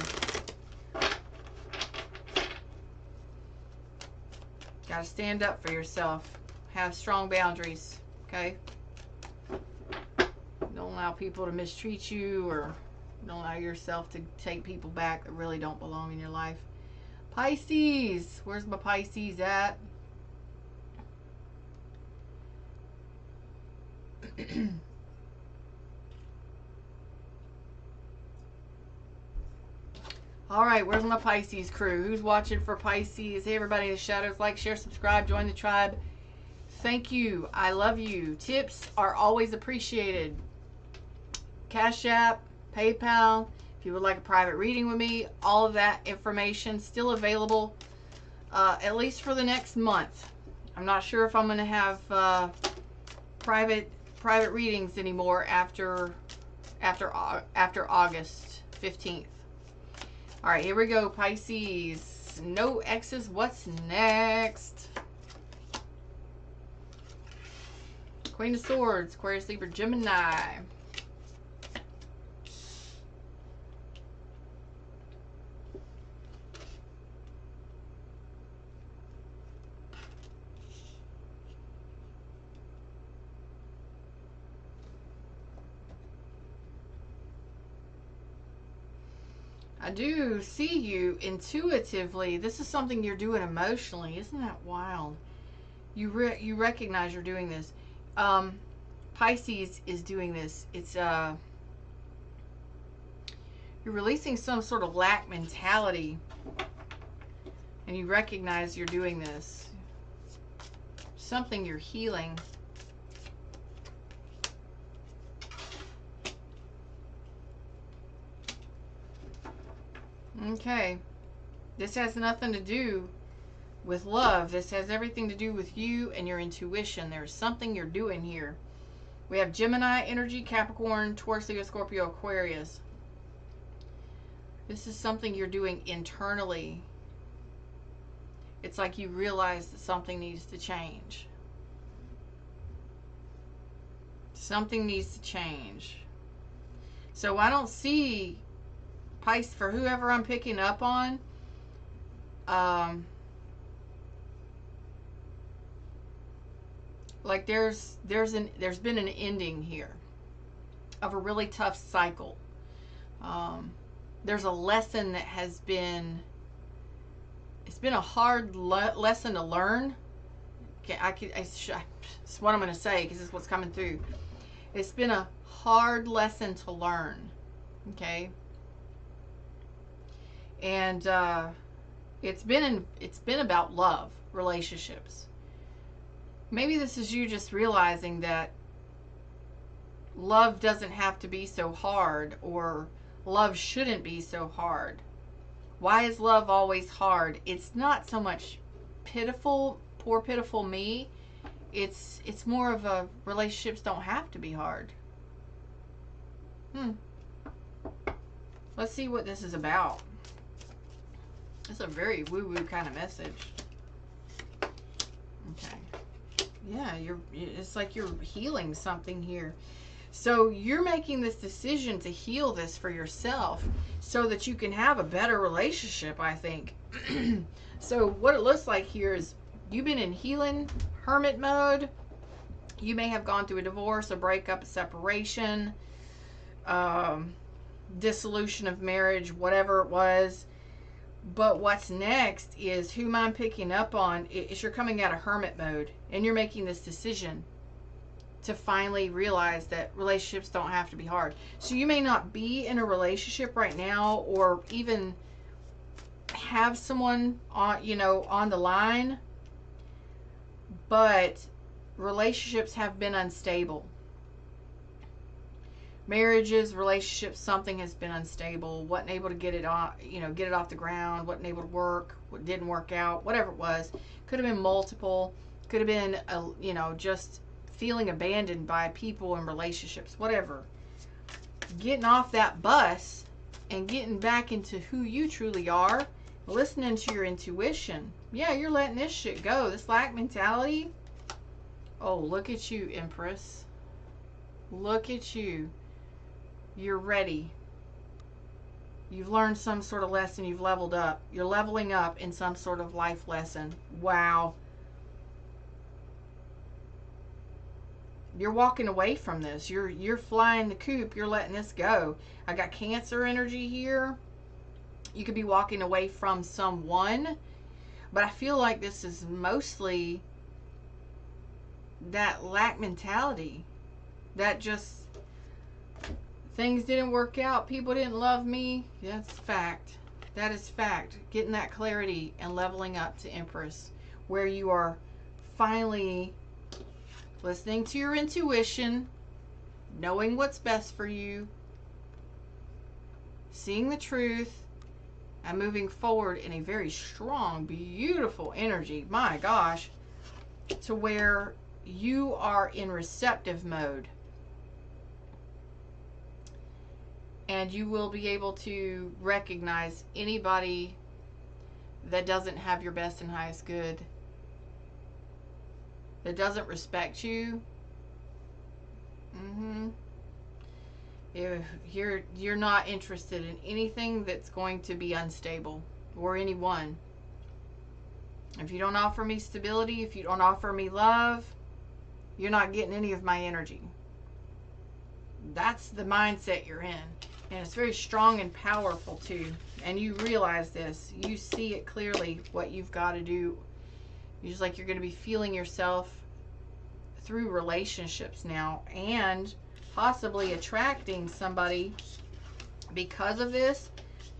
Got to stand up for yourself. Have strong boundaries, okay? Don't allow people to mistreat you, or don't allow yourself to take people back that really don't belong in your life. Pisces. Where's my Pisces at? Alright, where's my Pisces crew? Who's watching for Pisces? Hey everybody in the shadows, like, share, subscribe, join the tribe. Thank you. I love you. Tips are always appreciated. Cash App, PayPal, if you would like a private reading with me, all of that information still available, at least for the next month. I'm not sure if I'm going to have private readings anymore after August 15th. All right, here we go, Pisces. No exes. What's next? Queen of Swords, Aquarius, Libra, Gemini. I do see you intuitively. This is something you're doing emotionally. Isn't that wild? You recognize you're doing this. Pisces is doing this. It's you're releasing some sort of lack mentality, and you recognize you're doing this. Something you're healing. Okay, this has nothing to do with love. This has everything to do with you and your intuition. There's something you're doing here. We have Gemini energy, Capricorn, Taurus, Leo, Scorpio, Aquarius. This is something you're doing internally. It's like you realize that something needs to change. Something needs to change. So I don't see Pisces, for whoever I'm picking up on, like there's been an ending here of a really tough cycle. There's a lesson that has been, it's been a hard lesson to learn. That's what I'm going to say, because it's what's coming through. It's been a hard lesson to learn. Okay. And it's been about love, relationships. Maybe this is you just realizing that love doesn't have to be so hard, or love shouldn't be so hard. Why is love always hard? It's not so much pitiful, poor pitiful me. It's more of a, relationships don't have to be hard. Let's see what this is about. It's a very woo-woo kind of message. Okay. Yeah, it's like you're healing something here. So you're making this decision to heal this for yourself so that you can have a better relationship, I think. So what it looks like here is you've been in healing, hermit mode. You may have gone through a divorce, a breakup, a separation, dissolution of marriage, whatever it was. But what's next is, who I'm picking up on is you're coming out of hermit mode and you're making this decision to finally realize that relationships don't have to be hard. So you may not be in a relationship right now, or even have someone on, on the line, but relationships have been unstable. Marriages, relationships, something has been unstable. Wasn't able to get it off, get it off the ground. Wasn't able to work. Didn't work out. Whatever it was, could have been multiple. Could have been, just feeling abandoned by people and relationships. Whatever. Getting off that bus and getting back into who you truly are. Listening to your intuition. Yeah, you're letting this shit go. This lack mentality. Oh, look at you, Empress. Look at you. You're ready. You've learned some sort of lesson. You've leveled up. You're leveling up in some sort of life lesson. Wow. You're walking away from this. You're flying the coop. You're letting this go. I got Cancer energy here. You could be walking away from someone, but I feel like this is mostly that lack mentality. That just, things didn't work out. People didn't love me. That's fact. That is fact. Getting that clarity and leveling up to Empress, where you are finally listening to your intuition, knowing what's best for you, seeing the truth, and moving forward in a very strong, beautiful energy. My gosh. To where you are in receptive mode. And you will be able to recognize anybody that doesn't have your best and highest good, that doesn't respect you. If you're not interested in anything that's going to be unstable, or anyone. If you don't offer me stability, if you don't offer me love, you're not getting any of my energy. That's the mindset you're in. And it's very strong and powerful too. And you realize this. You see it clearly what you've got to do. You're just like, you're going to be feeling yourself through relationships now. And possibly attracting somebody because of this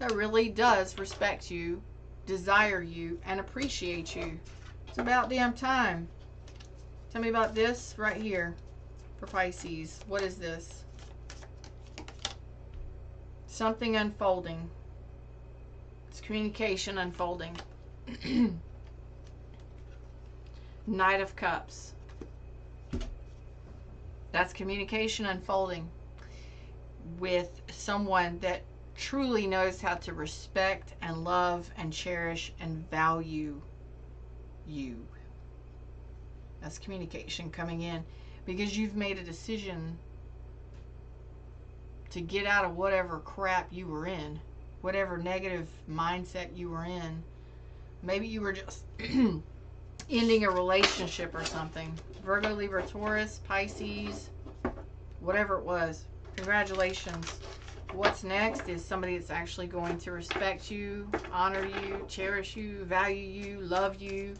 that really does respect you, desire you, and appreciate you. It's about damn time. Tell me about this right here for Pisces. What is this? Something unfolding. It's communication unfolding. Knight of Cups. That's communication unfolding with someone that truly knows how to respect and love and cherish and value you. That's communication coming in because you've made a decision to get out of whatever crap you were in, whatever negative mindset you were in. Maybe you were just ending a relationship or something. Virgo, Libra, Taurus, Pisces, whatever it was. Congratulations. What's next is somebody that's actually going to respect you, honor you, cherish you, value you, love you.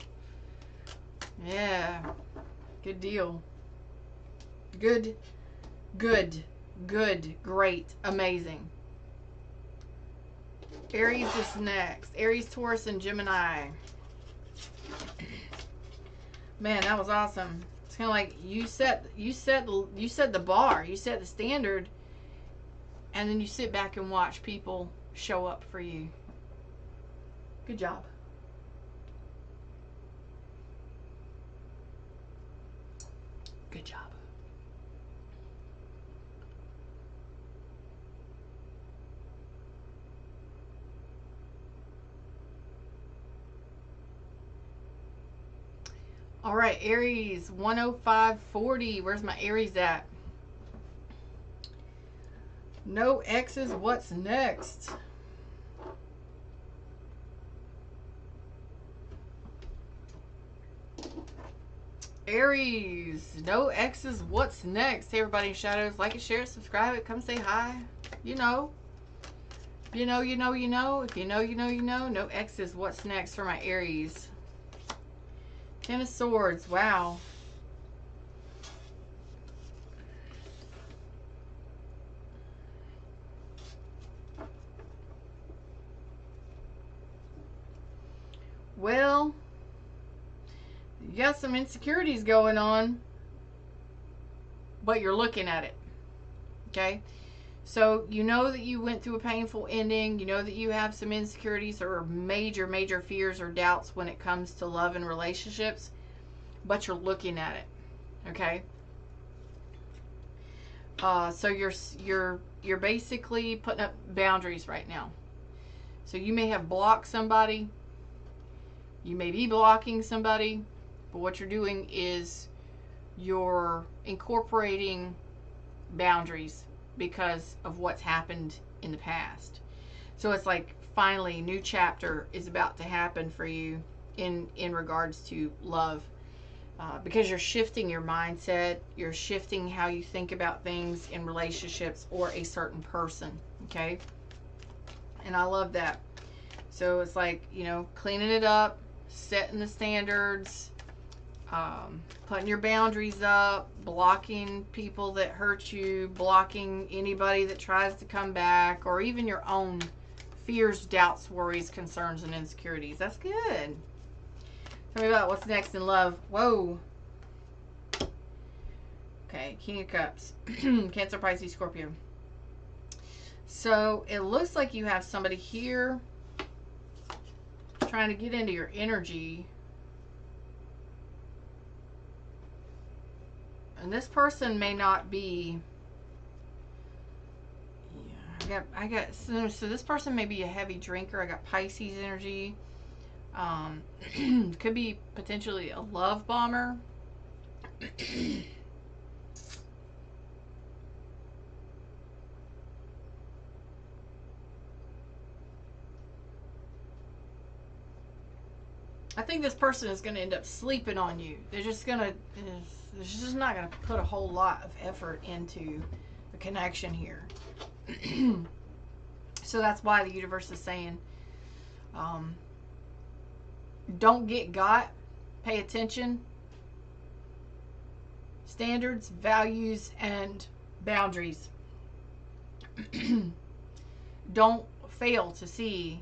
Yeah. Good deal. Good Good, good, great, amazing. Aries is next. Aries, Taurus, and Gemini. Man, that was awesome. It's kind of like you set the bar, you set the standard, and then you sit back and watch people show up for you. Good job. Good job. All right, Aries, 10540. Where's my Aries at? No X's. What's next? Aries, no X's. What's next? Hey, everybody in shadows, like it, share it, subscribe it, come say hi. You know. You know, you know, you know. If you know, you know, you know. No X's. What's next for my Aries? Ten of Swords. Wow. Well, you got some insecurities going on, but you're looking at it. Okay? So you know that you went through a painful ending. You know that you have some insecurities or major, major fears or doubts when it comes to love and relationships, but you're looking at it. Okay? So you're basically putting up boundaries right now. So you may have blocked somebody. You may be blocking somebody, but what you're doing is you're incorporating boundaries because of what's happened in the past. So it's like finally a new chapter is about to happen for you in regards to love, because you're shifting your mindset, you're shifting how you think about things in relationships or a certain person. Okay, and I love that. So it's like, you know, cleaning it up, setting the standards, putting your boundaries up, blocking people that hurt you, blocking anybody that tries to come back, or even your own fears, doubts, worries, concerns, and insecurities. That's good. Tell me about what's next in love. Whoa. Okay, King of Cups. Cancer, Pisces, Scorpio. So it looks like you have somebody here trying to get into your energy. And this person may not be, yeah, I got so this person may be a heavy drinker. I got Pisces energy. Could be potentially a love bomber. I think this person is going to end up sleeping on you. They're just not going to put a whole lot of effort into the connection here. So that's why the universe is saying, don't get got. Pay attention. Standards, values, and boundaries. Don't fail to see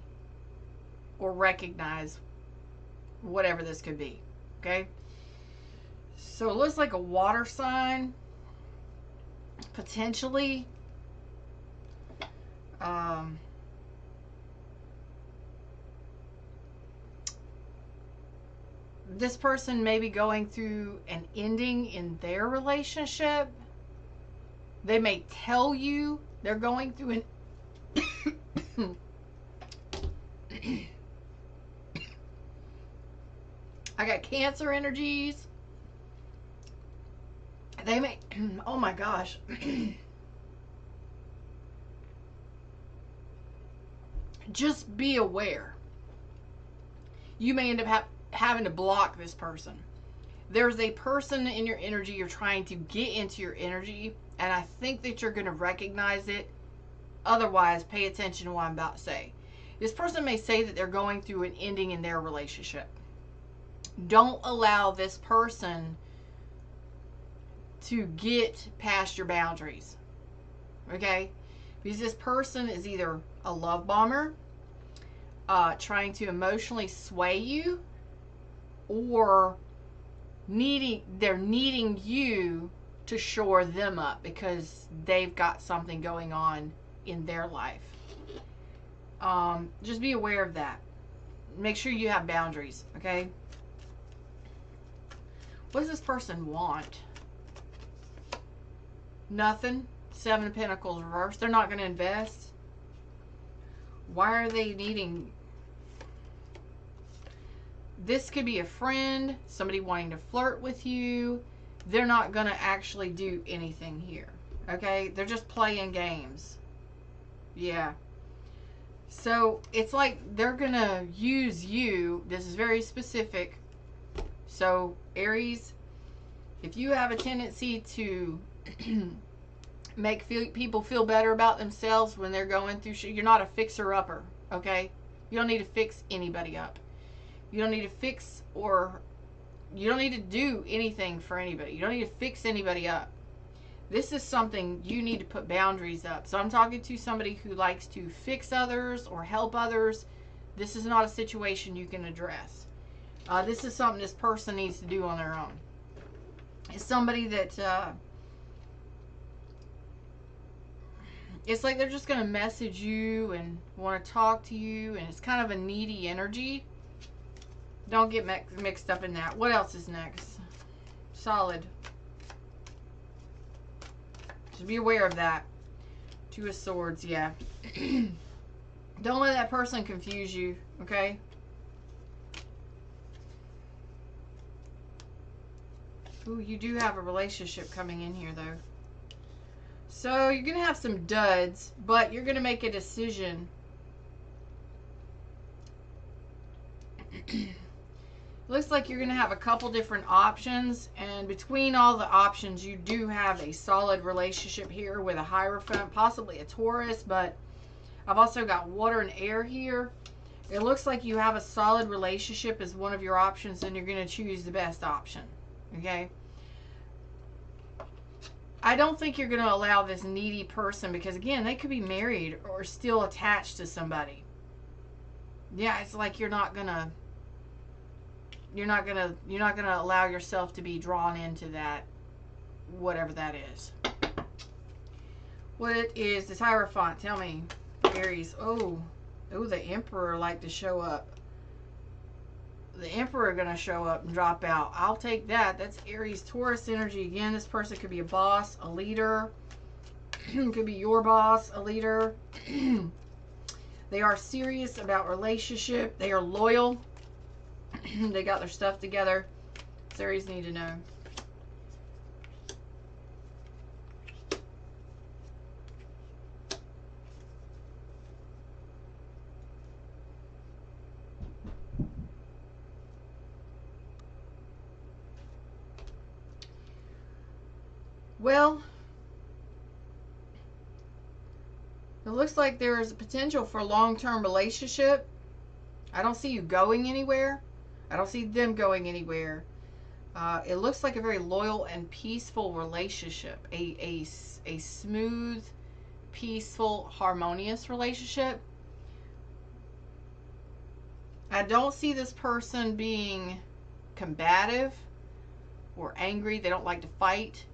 or recognize whatever this could be. Okay? So it looks like a water sign. Potentially. This person may be going through an ending in their relationship. They may tell you they're going through an I got Cancer energies. They may, oh my gosh. Just be aware. You may end up having to block this person. There's a person in your energy you're trying to get into your energy, and I think that you're going to recognize it. Otherwise, pay attention to what I'm about to say. This person may say that they're going through an ending in their relationship. Don't allow this person to get past your boundaries. Okay? Because this person is either a love bomber, trying to emotionally sway you, or they're needing you to shore them up because they've got something going on in their life. Just be aware of that. Make sure you have boundaries, okay? What does this person want? Nothing. Seven of Pentacles reversed. They're not going to invest. Why are they needing... This could be a friend, somebody wanting to flirt with you. They're not going to actually do anything here, okay? They're just playing games. Yeah. So it's like they're going to use you. This is very specific. So Aries, if you have a tendency to make people feel better about themselves when they're going through shit, you're not a fixer-upper, okay? You don't need to fix anybody up. You don't need to fix, or you don't need to do anything for anybody. You don't need to fix anybody up. This is something you need to put boundaries up. So I'm talking to somebody who likes to fix others or help others. This is not a situation you can address. This is something this person needs to do on their own. It's somebody that... it's like they're just going to message you and want to talk to you, and it's kind of a needy energy. Don't get mixed up in that. What else is next? Solid. Just be aware of that. Two of Swords, yeah. Don't let that person confuse you, okay? Ooh, you do have a relationship coming in here, though. So, you're going to have some duds, but you're going to make a decision. Looks like you're going to have a couple different options, and between all the options, you do have a solid relationship here with a Hierophant, possibly a Taurus, but I've also got water and air here. It looks like you have a solid relationship as one of your options, and you're going to choose the best option, okay? I don't think you're going to allow this needy person, because again, they could be married or still attached to somebody. Yeah, it's like you're not going to allow yourself to be drawn into that, whatever that is. What it is, this Hierophant, tell me, Aries. Oh, the Emperor like to show up. The Emperor gonna show up and drop out. I'll take that. That's Aries, Taurus energy. Again, this person could be a boss, a leader. Could be your boss, a leader. They are serious about relationship. They are loyal. They got their stuff together. Aries need to know. Well, it looks like there is a potential for a long-term relationship. I don't see you going anywhere. I don't see them going anywhere. It looks like a very loyal and peaceful relationship. A smooth, peaceful, harmonious relationship. I don't see this person being combative or angry. They don't like to fight.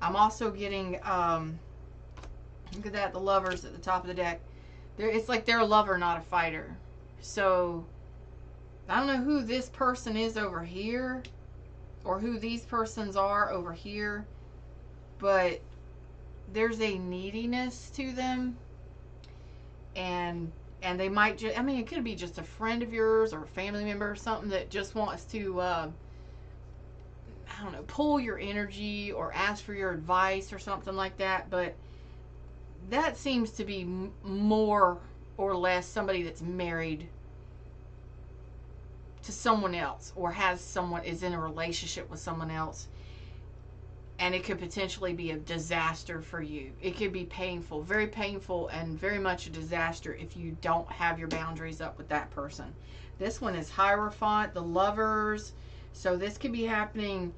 I'm also getting, look at that, the Lovers at the top of the deck. It's like they're a lover, not a fighter. So, I don't know who this person is over here, or who these persons are over here, but there's a neediness to them, and they might just, I mean, it could be just a friend of yours or a family member or something that just wants to, I don't know, pull your energy or ask for your advice or something like that, but that seems to be more or less somebody that's married to someone else, or is in a relationship with someone else, and it could potentially be a disaster for you. It could be painful, very painful, and very much a disaster if you don't have your boundaries up with that person. This one is Hierophant, the Lovers. So this could be happening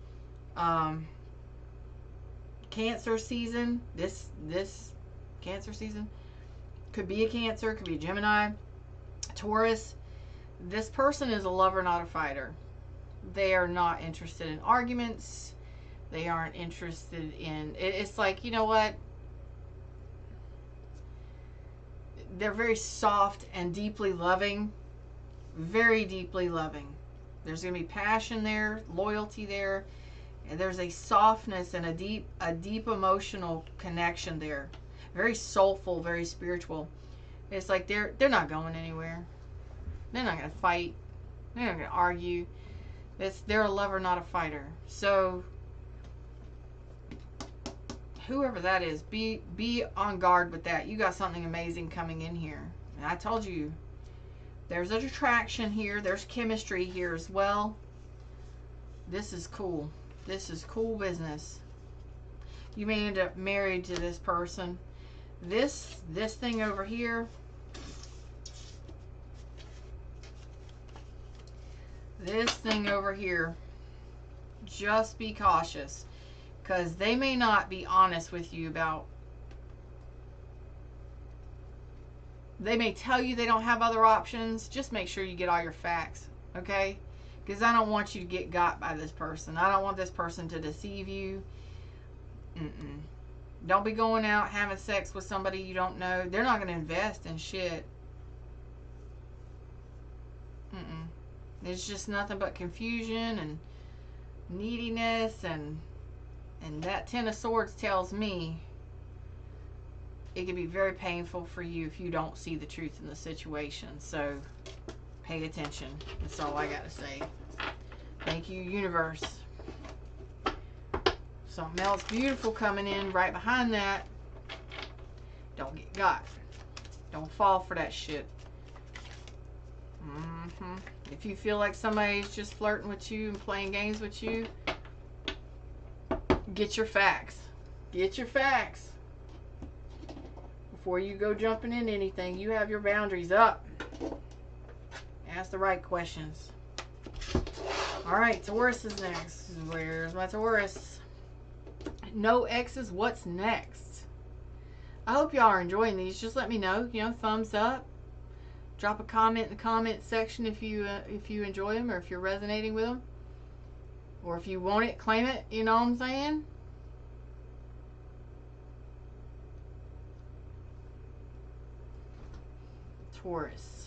Cancer season, this Cancer season, could be a Cancer, could be a Gemini, Taurus. This person is a lover, not a fighter. They are not interested in arguments. They aren't interested in... It's like, you know what? They're very soft and deeply loving. Very deeply loving. There's going to be passion there, loyalty there. And there's a softness and a deep emotional connection there. Very soulful, very spiritual. It's like they're not going anywhere. They're not going to fight. They're not going to argue. They're a lover, not a fighter. So whoever that is, be on guard with that. You got something amazing coming in here. And I told you, there's an attraction here. There's chemistry here as well. This is cool. This is cool business. You may end up married to this person. This thing over here, just be cautious, because they may not be honest with you about... They may tell you they don't have other options. Just make sure you get all your facts, okay? Because I don't want you to get got by this person. I don't want this person to deceive you. Don't be going out having sex with somebody you don't know. They're not going to invest in shit. It's just nothing but confusion and neediness, and that Ten of Swords tells me it can be very painful for you if you don't see the truth in the situation. So pay attention. That's all I got to say. Thank you, universe. Something else beautiful coming in right behind that. Don't get got. Don't fall for that shit. If you feel like somebody's just flirting with you and playing games with you, get your facts. Get your facts. Before you go jumping into anything, you have your boundaries up. Ask the right questions. Alright, Taurus is next. Where's my Taurus? No exes, what's next? I hope y'all are enjoying these. Just let me know. You know, thumbs up. Drop a comment in the comment section if you enjoy them, or if you're resonating with them. Or if you want it, claim it. You know what I'm saying? Taurus.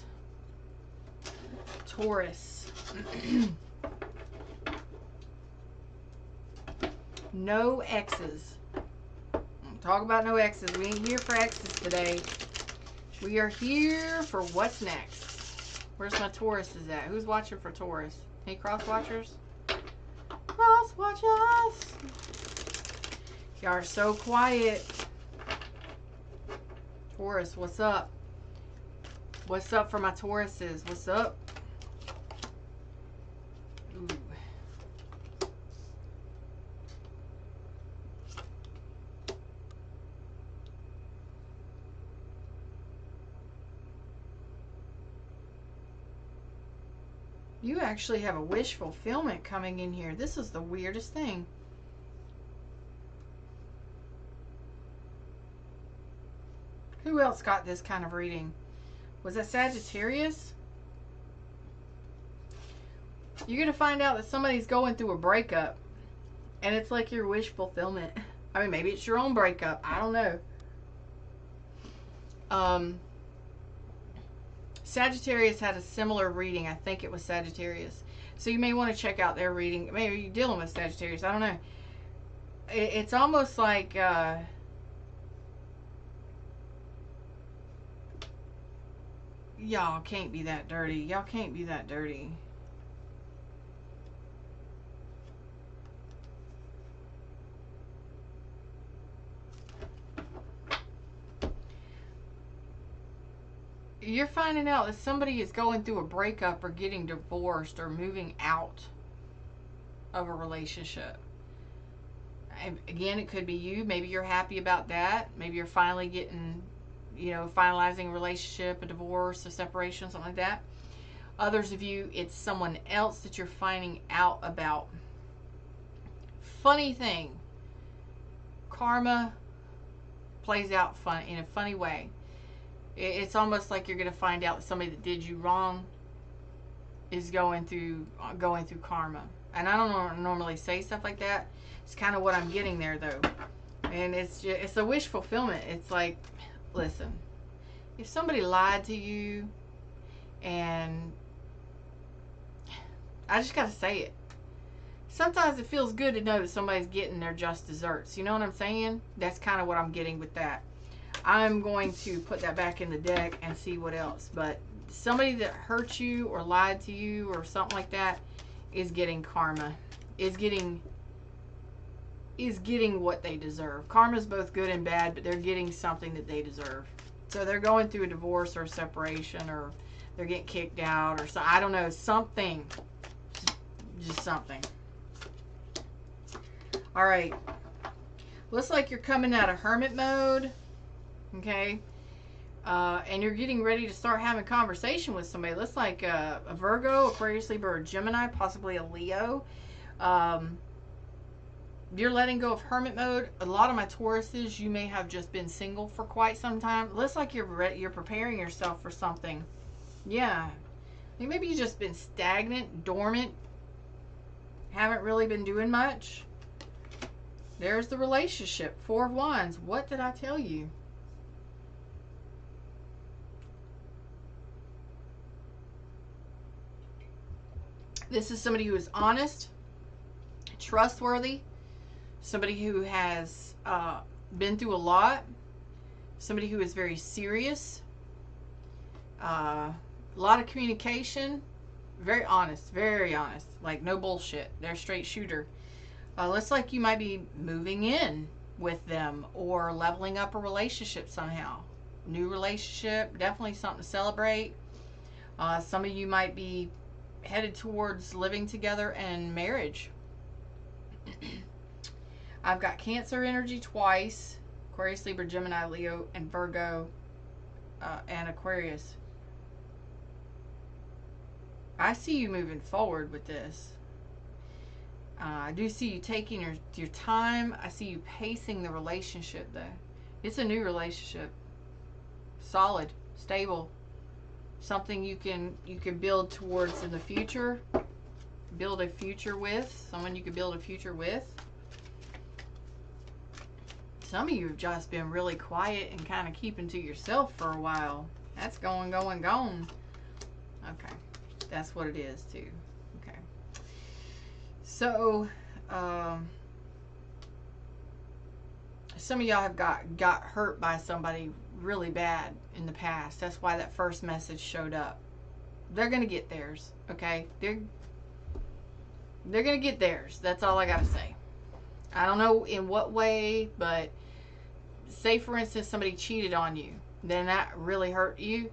Taurus. No exes. Talk about no exes. We ain't here for exes today. We are here for what's next. Where's my Tauruses at? Who's watching for Taurus? Any cross watchers? Cross watchers. Y'all are so quiet. Taurus, what's up? What's up for my Tauruses? What's up? Ooh. You actually have a wish fulfillment coming in here. This is the weirdest thing. Who else got this kind of reading? Was that Sagittarius? You're going to find out that somebody's going through a breakup. And it's like your wish fulfillment. I mean, maybe it's your own breakup. I don't know. Sagittarius had a similar reading. I think it was Sagittarius. So you may want to check out their reading. Maybe you're dealing with Sagittarius. I don't know. It's almost like... y'all can't be that dirty. Y'all can't be that dirty. You're finding out that somebody is going through a breakup or getting divorced or moving out of a relationship. And again, it could be you. Maybe you're happy about that. Maybe you're finally getting, you know, finalizing a relationship, a divorce, a separation, something like that. Others of you, it's someone else that you're finding out about. Funny thing, karma plays out in a funny way. It's almost like you're going to find out that somebody that did you wrong is going through karma. And I don't normally say stuff like that. It's kind of what I'm getting there, though. And it's a wish fulfillment. It's like, listen, if somebody lied to you, and I just got to say it. Sometimes it feels good to know that somebody's getting their just desserts. You know what I'm saying? That's kind of what I'm getting with that. I'm going to put that back in the deck and see what else. But somebody that hurt you or lied to you or something like that is getting karma. Is getting what they deserve. Karma's both good and bad, but they're getting something that they deserve. So they're going through a divorce or a separation, or they're getting kicked out, or so, I don't know, something. Just something. All right. Looks like you're coming out of hermit mode. Okay. And you're getting ready to start having conversation with somebody. Looks like a Virgo, Aquarius, Libra, or Gemini, possibly a Leo. You're letting go of hermit mode. A lot of my Tauruses, you may have just been single for quite some time. Looks like you're preparing yourself for something. Yeah. Maybe you've just been stagnant, dormant. Haven't really been doing much. There's the relationship. Four of Wands. What did I tell you? This is somebody who is honest, trustworthy, somebody who has been through a lot, somebody who is very serious, a lot of communication, very honest, like no bullshit. They're a straight shooter. Looks like you might be moving in with them or leveling up a relationship somehow. New relationship, definitely something to celebrate. Some of you might be headed towards living together and marriage. I've got Cancer energy twice. Aquarius, Libra, Gemini, Leo, and Virgo, and Aquarius. I see you moving forward with this. I do see you taking your time. I see you pacing the relationship, though. It's a new relationship. Solid, stable. Something you can build towards in the future. Build a future with. Someone you can build a future with. Some of you have just been really quiet and kind of keeping to yourself for a while. That's gone. Okay. That's what it is, too. Okay. So, some of y'all have got hurt by somebody really bad in the past. That's why that first message showed up. They're going to get theirs, okay? They're going to get theirs. That's all I got to say. I don't know in what way, but say, for instance, somebody cheated on you. Then that really hurt you.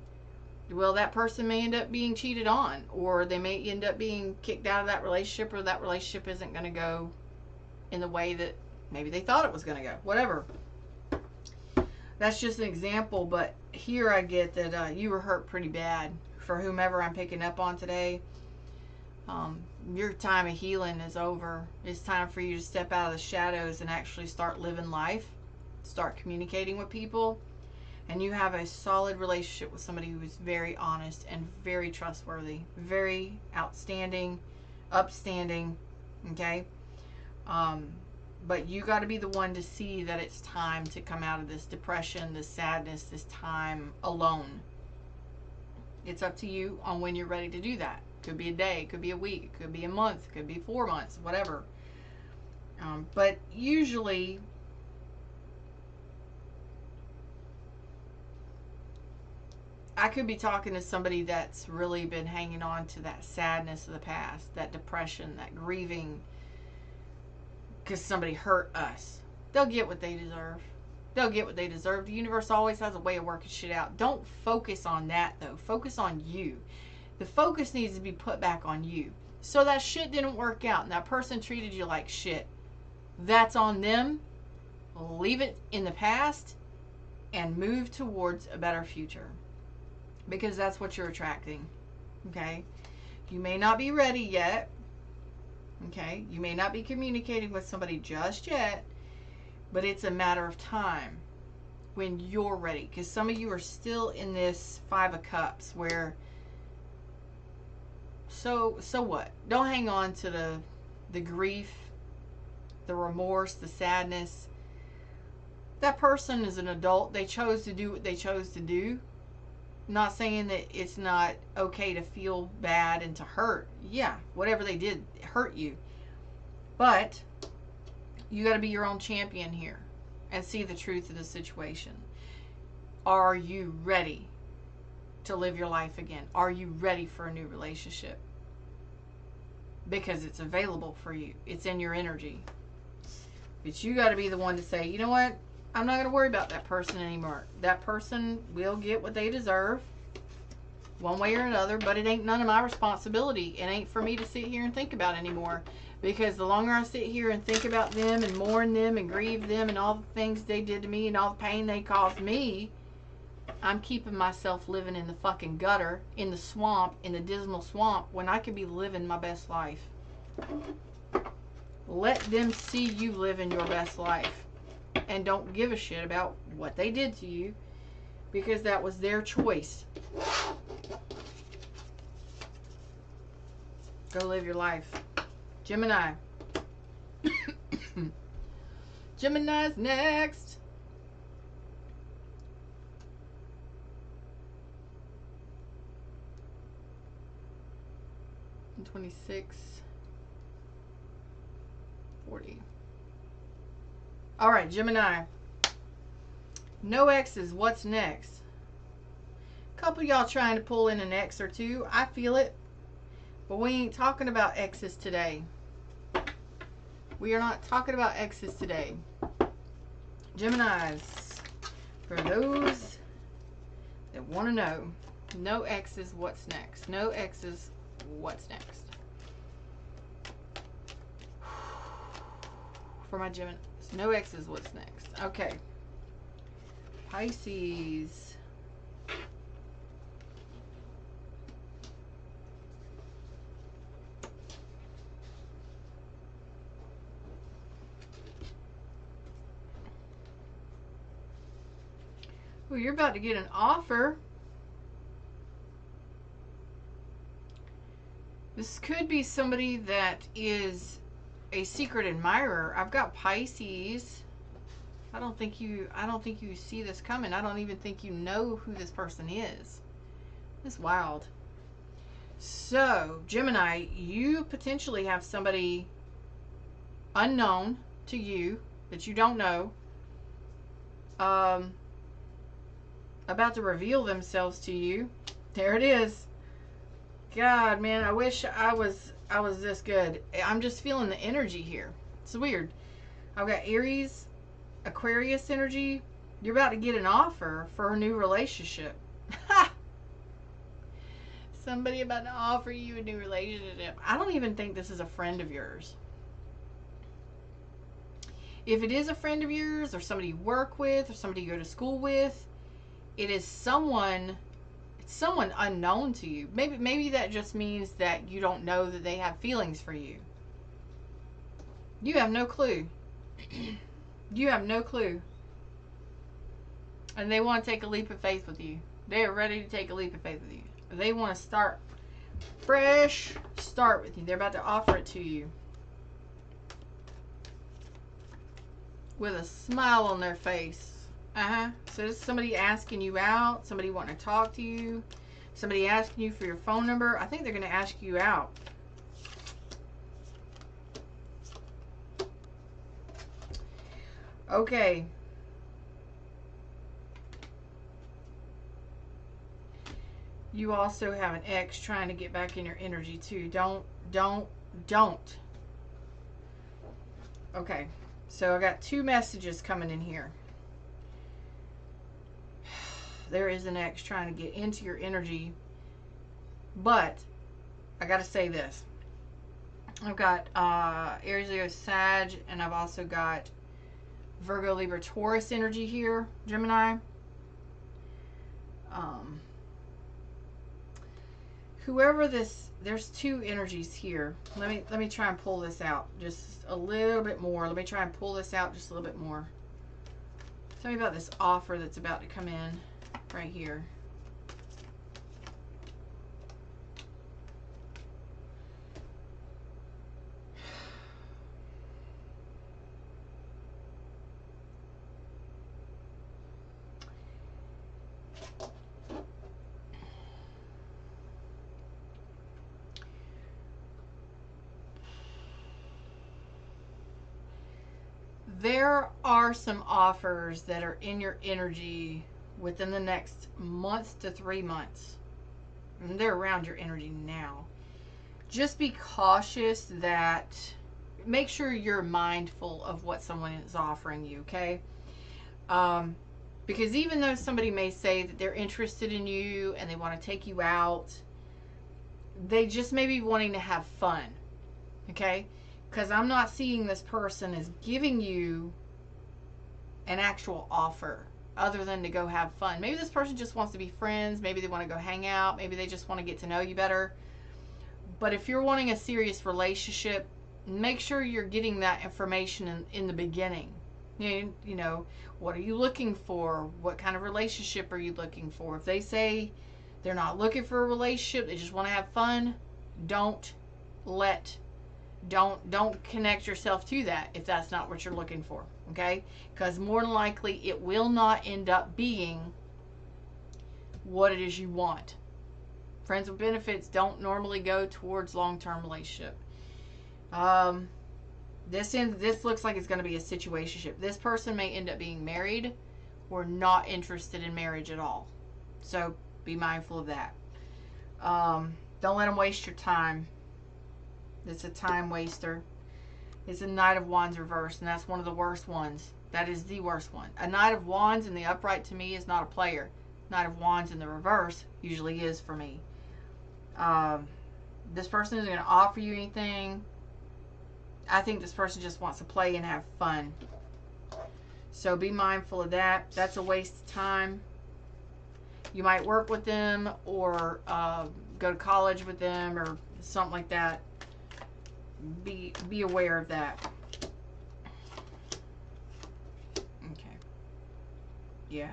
Well, that person may end up being cheated on, or they may end up being kicked out of that relationship, or that relationship isn't going to go in the way that maybe they thought it was going to go. Whatever. That's just an example, but here I get that you were hurt pretty bad. For whomever I'm picking up on today, your time of healing is over. It's time for you to step out of the shadows and actually start living life, start communicating with people, and you have a solid relationship with somebody who is very honest and very trustworthy, very outstanding, upstanding, okay? But you got to be the one to see that it's time to come out of this depression, this sadness, this time alone. It's up to you on when you're ready to do that. Could be a day, could be a week, could be a month, could be 4 months, whatever. But usually, I could be talking to somebody that's really been hanging on to that sadness of the past, that depression, that grieving, because somebody hurt us. They'll get what they deserve. They'll get what they deserve. The universe always has a way of working shit out. Don't focus on that, though. Focus on you. The focus needs to be put back on you. So that shit didn't work out, and that person treated you like shit. That's on them. Leave it in the past and move towards a better future. Because that's what you're attracting. Okay? You may not be ready yet. Okay? You may not be communicating with somebody just yet. But it's a matter of time when you're ready. Because some of you are still in this Five of Cups where, so what? Don't hang on to the grief, the remorse, the sadness. That person is an adult. They chose to do what they chose to do. I'm not saying that it's not okay to feel bad and to hurt. Yeah, whatever they did hurt you. But you got to be your own champion here and see the truth of the situation. Are you ready to live your life again? Are you ready for a new relationship? Because it's available for you. It's in your energy. But you got to be the one to say, you know what? I'm not going to worry about that person anymore. That person will get what they deserve one way or another, but it ain't none of my responsibility. It ain't for me to sit here and think about anymore. Because the longer I sit here and think about them and mourn them and grieve them and all the things they did to me and all the pain they caused me, I'm keeping myself living in the fucking gutter, in the swamp, in the dismal swamp, when I could be living my best life. Let them see you living your best life. And don't give a shit about what they did to you, because that was their choice. Go live your life. Gemini. Gemini's next. And 26. 40. All right, Gemini. No exes. What's next? A couple of y'all trying to pull in an ex or two. I feel it. But we ain't talking about exes today. We are not talking about exes today. Geminis. For those that want to know. No exes. What's next? No exes. What's next? For my Geminis. No X's, what's next? Okay. Pisces. Well, you're about to get an offer. This could be somebody that is a secret admirer. I've got Pisces. I don't think you see this coming. I don't even think you know who this person is. It's wild. So, Gemini, you potentially have somebody unknown to you that you don't know about to reveal themselves to you. There it is. God, man, I wish I was this good. I'm just feeling the energy here. It's weird. I've got Aries, Aquarius energy. You're about to get an offer for a new relationship. Ha! Somebody about to offer you a new relationship. I don't even think this is a friend of yours. If it is a friend of yours, or somebody you work with, or somebody you go to school with, it is someone unknown to you. Maybe that just means that you don't know that they have feelings for you. You have no clue. You have no clue. And they want to take a leap of faith with you. They are ready to take a leap of faith with you. They want to start fresh start with you. They're about to offer it to you with a smile on their face. So this is somebody asking you out, somebody wanting to talk to you, somebody asking you for your phone number. I think they're going to ask you out. Okay. You also have an ex trying to get back in your energy too. Don't. Okay. So I got two messages coming in here. There is an ex trying to get into your energy. But I got to say this. I've got Aries, Leo, Sag, and I've also got Virgo, Libra, Taurus energy here, Gemini. Whoever this, there's two energies here. Let me try and pull this out just a little bit more. Let me try and pull this out just a little bit more. Tell me about this offer that's about to come in right here. There are some offers that are in your energy within the next month to 3 months. And they're around your energy now. Just be cautious that, make sure you're mindful of what someone is offering you, okay? Because even though somebody may say that they're interested in you and they want to take you out, they just may be wanting to have fun, okay? Because I'm not seeing this person as giving you an actual offer other than to go have fun. Maybe this person just wants to be friends. Maybe they want to go hang out. Maybe they just want to get to know you better. But if you're wanting a serious relationship, make sure you're getting that information in the beginning. You know, what are you looking for? What kind of relationship are you looking for? If they say they're not looking for a relationship, they just want to have fun, don't connect yourself to that if that's not what you're looking for, okay? Because more than likely it will not end up being what it is you want. Friends with benefits don't normally go towards long-term relationship. This looks like it's going to be a situationship. This person may end up being married or not interested in marriage at all. So be mindful of that. Don't let them waste your time. It's a time waster. It's a Knight of Wands reversed, and that's one of the worst ones. That is the worst one. A Knight of Wands in the upright to me is not a player. Knight of Wands in the reverse usually is for me. This person isn't going to offer you anything. I think this person just wants to play and have fun. So be mindful of that. That's a waste of time. You might work with them or go to college with them or something like that. Be aware of that. Okay. Yeah.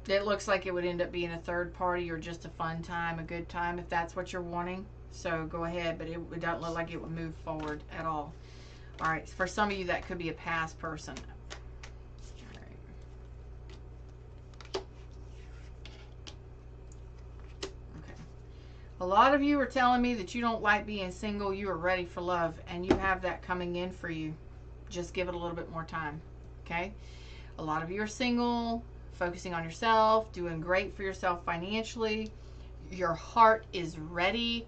It looks like it would end up being a third party or just a fun time, a good time, if that's what you're wanting. So go ahead, but it doesn't look like it would move forward at all. All right. For some of you, that could be a past person. All right. Okay. A lot of you are telling me that you don't like being single. You are ready for love, and you have that coming in for you. Just give it a little bit more time. Okay. A lot of you are single, focusing on yourself, doing great for yourself financially. Your heart is ready.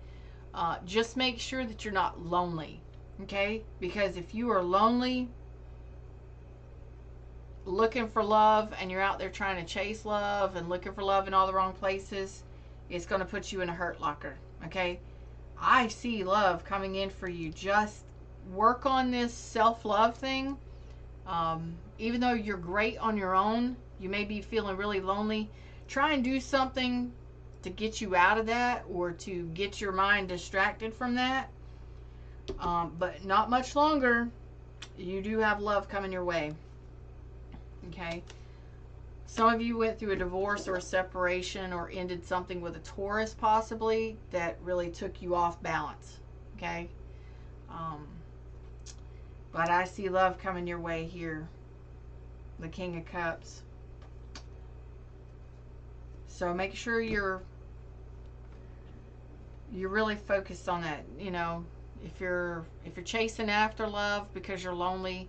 Just make sure that you're not lonely, okay? Because if you are lonely, looking for love, and you're out there trying to chase love and looking for love in all the wrong places, it's going to put you in a hurt locker, okay? I see love coming in for you. Just work on this self-love thing. Even though you're great on your own, you may be feeling really lonely. Try and do something to get you out of that or to get your mind distracted from that. But not much longer. You do have love coming your way. Okay. Some of you went through a divorce or a separation or ended something with a Taurus possibly that really took you off balance. Okay. But I see love coming your way here. The King of Cups. So make sure you're really focused on that. You know, if you're chasing after love because you're lonely,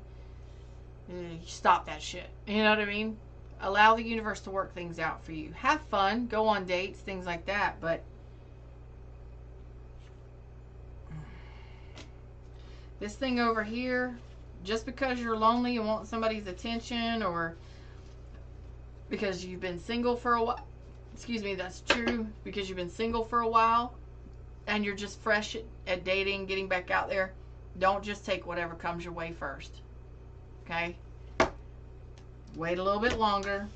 stop that shit. You know what I mean? Allow the universe to work things out for you. Have fun, go on dates, things like that, but this thing over here, just because you're lonely and want somebody's attention, or because you've been single for a while, excuse me, that's true, because you've been single for a while and you're just fresh at dating, getting back out there, don't just take whatever comes your way first. Okay? Wait a little bit longer.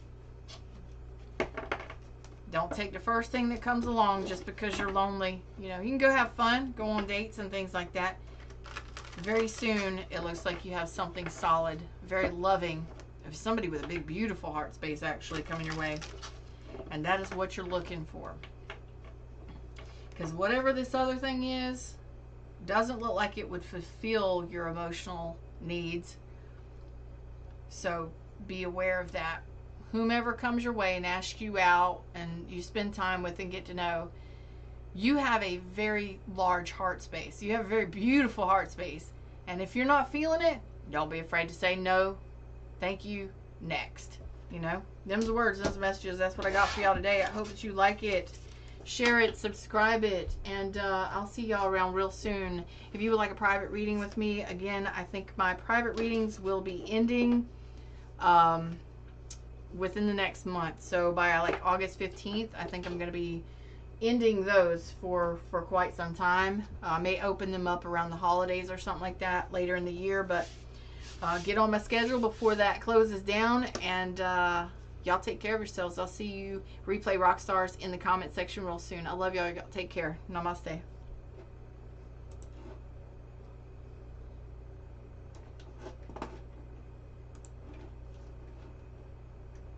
Don't take the first thing that comes along just because you're lonely. You know, you can go have fun, go on dates and things like that. Very soon, it looks like you have something solid, very loving, If somebody with a big, beautiful heart space actually coming your way. And that is what you're looking for. Because whatever this other thing is, doesn't look like it would fulfill your emotional needs. So be aware of that. Whomever comes your way and asks you out and you spend time with and get to know, you have a very large heart space. You have a very beautiful heart space. And if you're not feeling it, don't be afraid to say no, thank you, next. You know, them's the words, them's the messages. That's what I got for y'all today. I hope that you like it. Share it, subscribe it, and I'll see y'all around real soon. If you would like a private reading with me, again, I think my private readings will be ending within the next month. So by like August 15th, I think I'm going to be ending those for quite some time. I may open them up around the holidays or something like that later in the year, but get on my schedule before that closes down. And y'all take care of yourselves. I'll see you Replay Rock Stars in the comment section real soon. I love y'all. Take care. Namaste.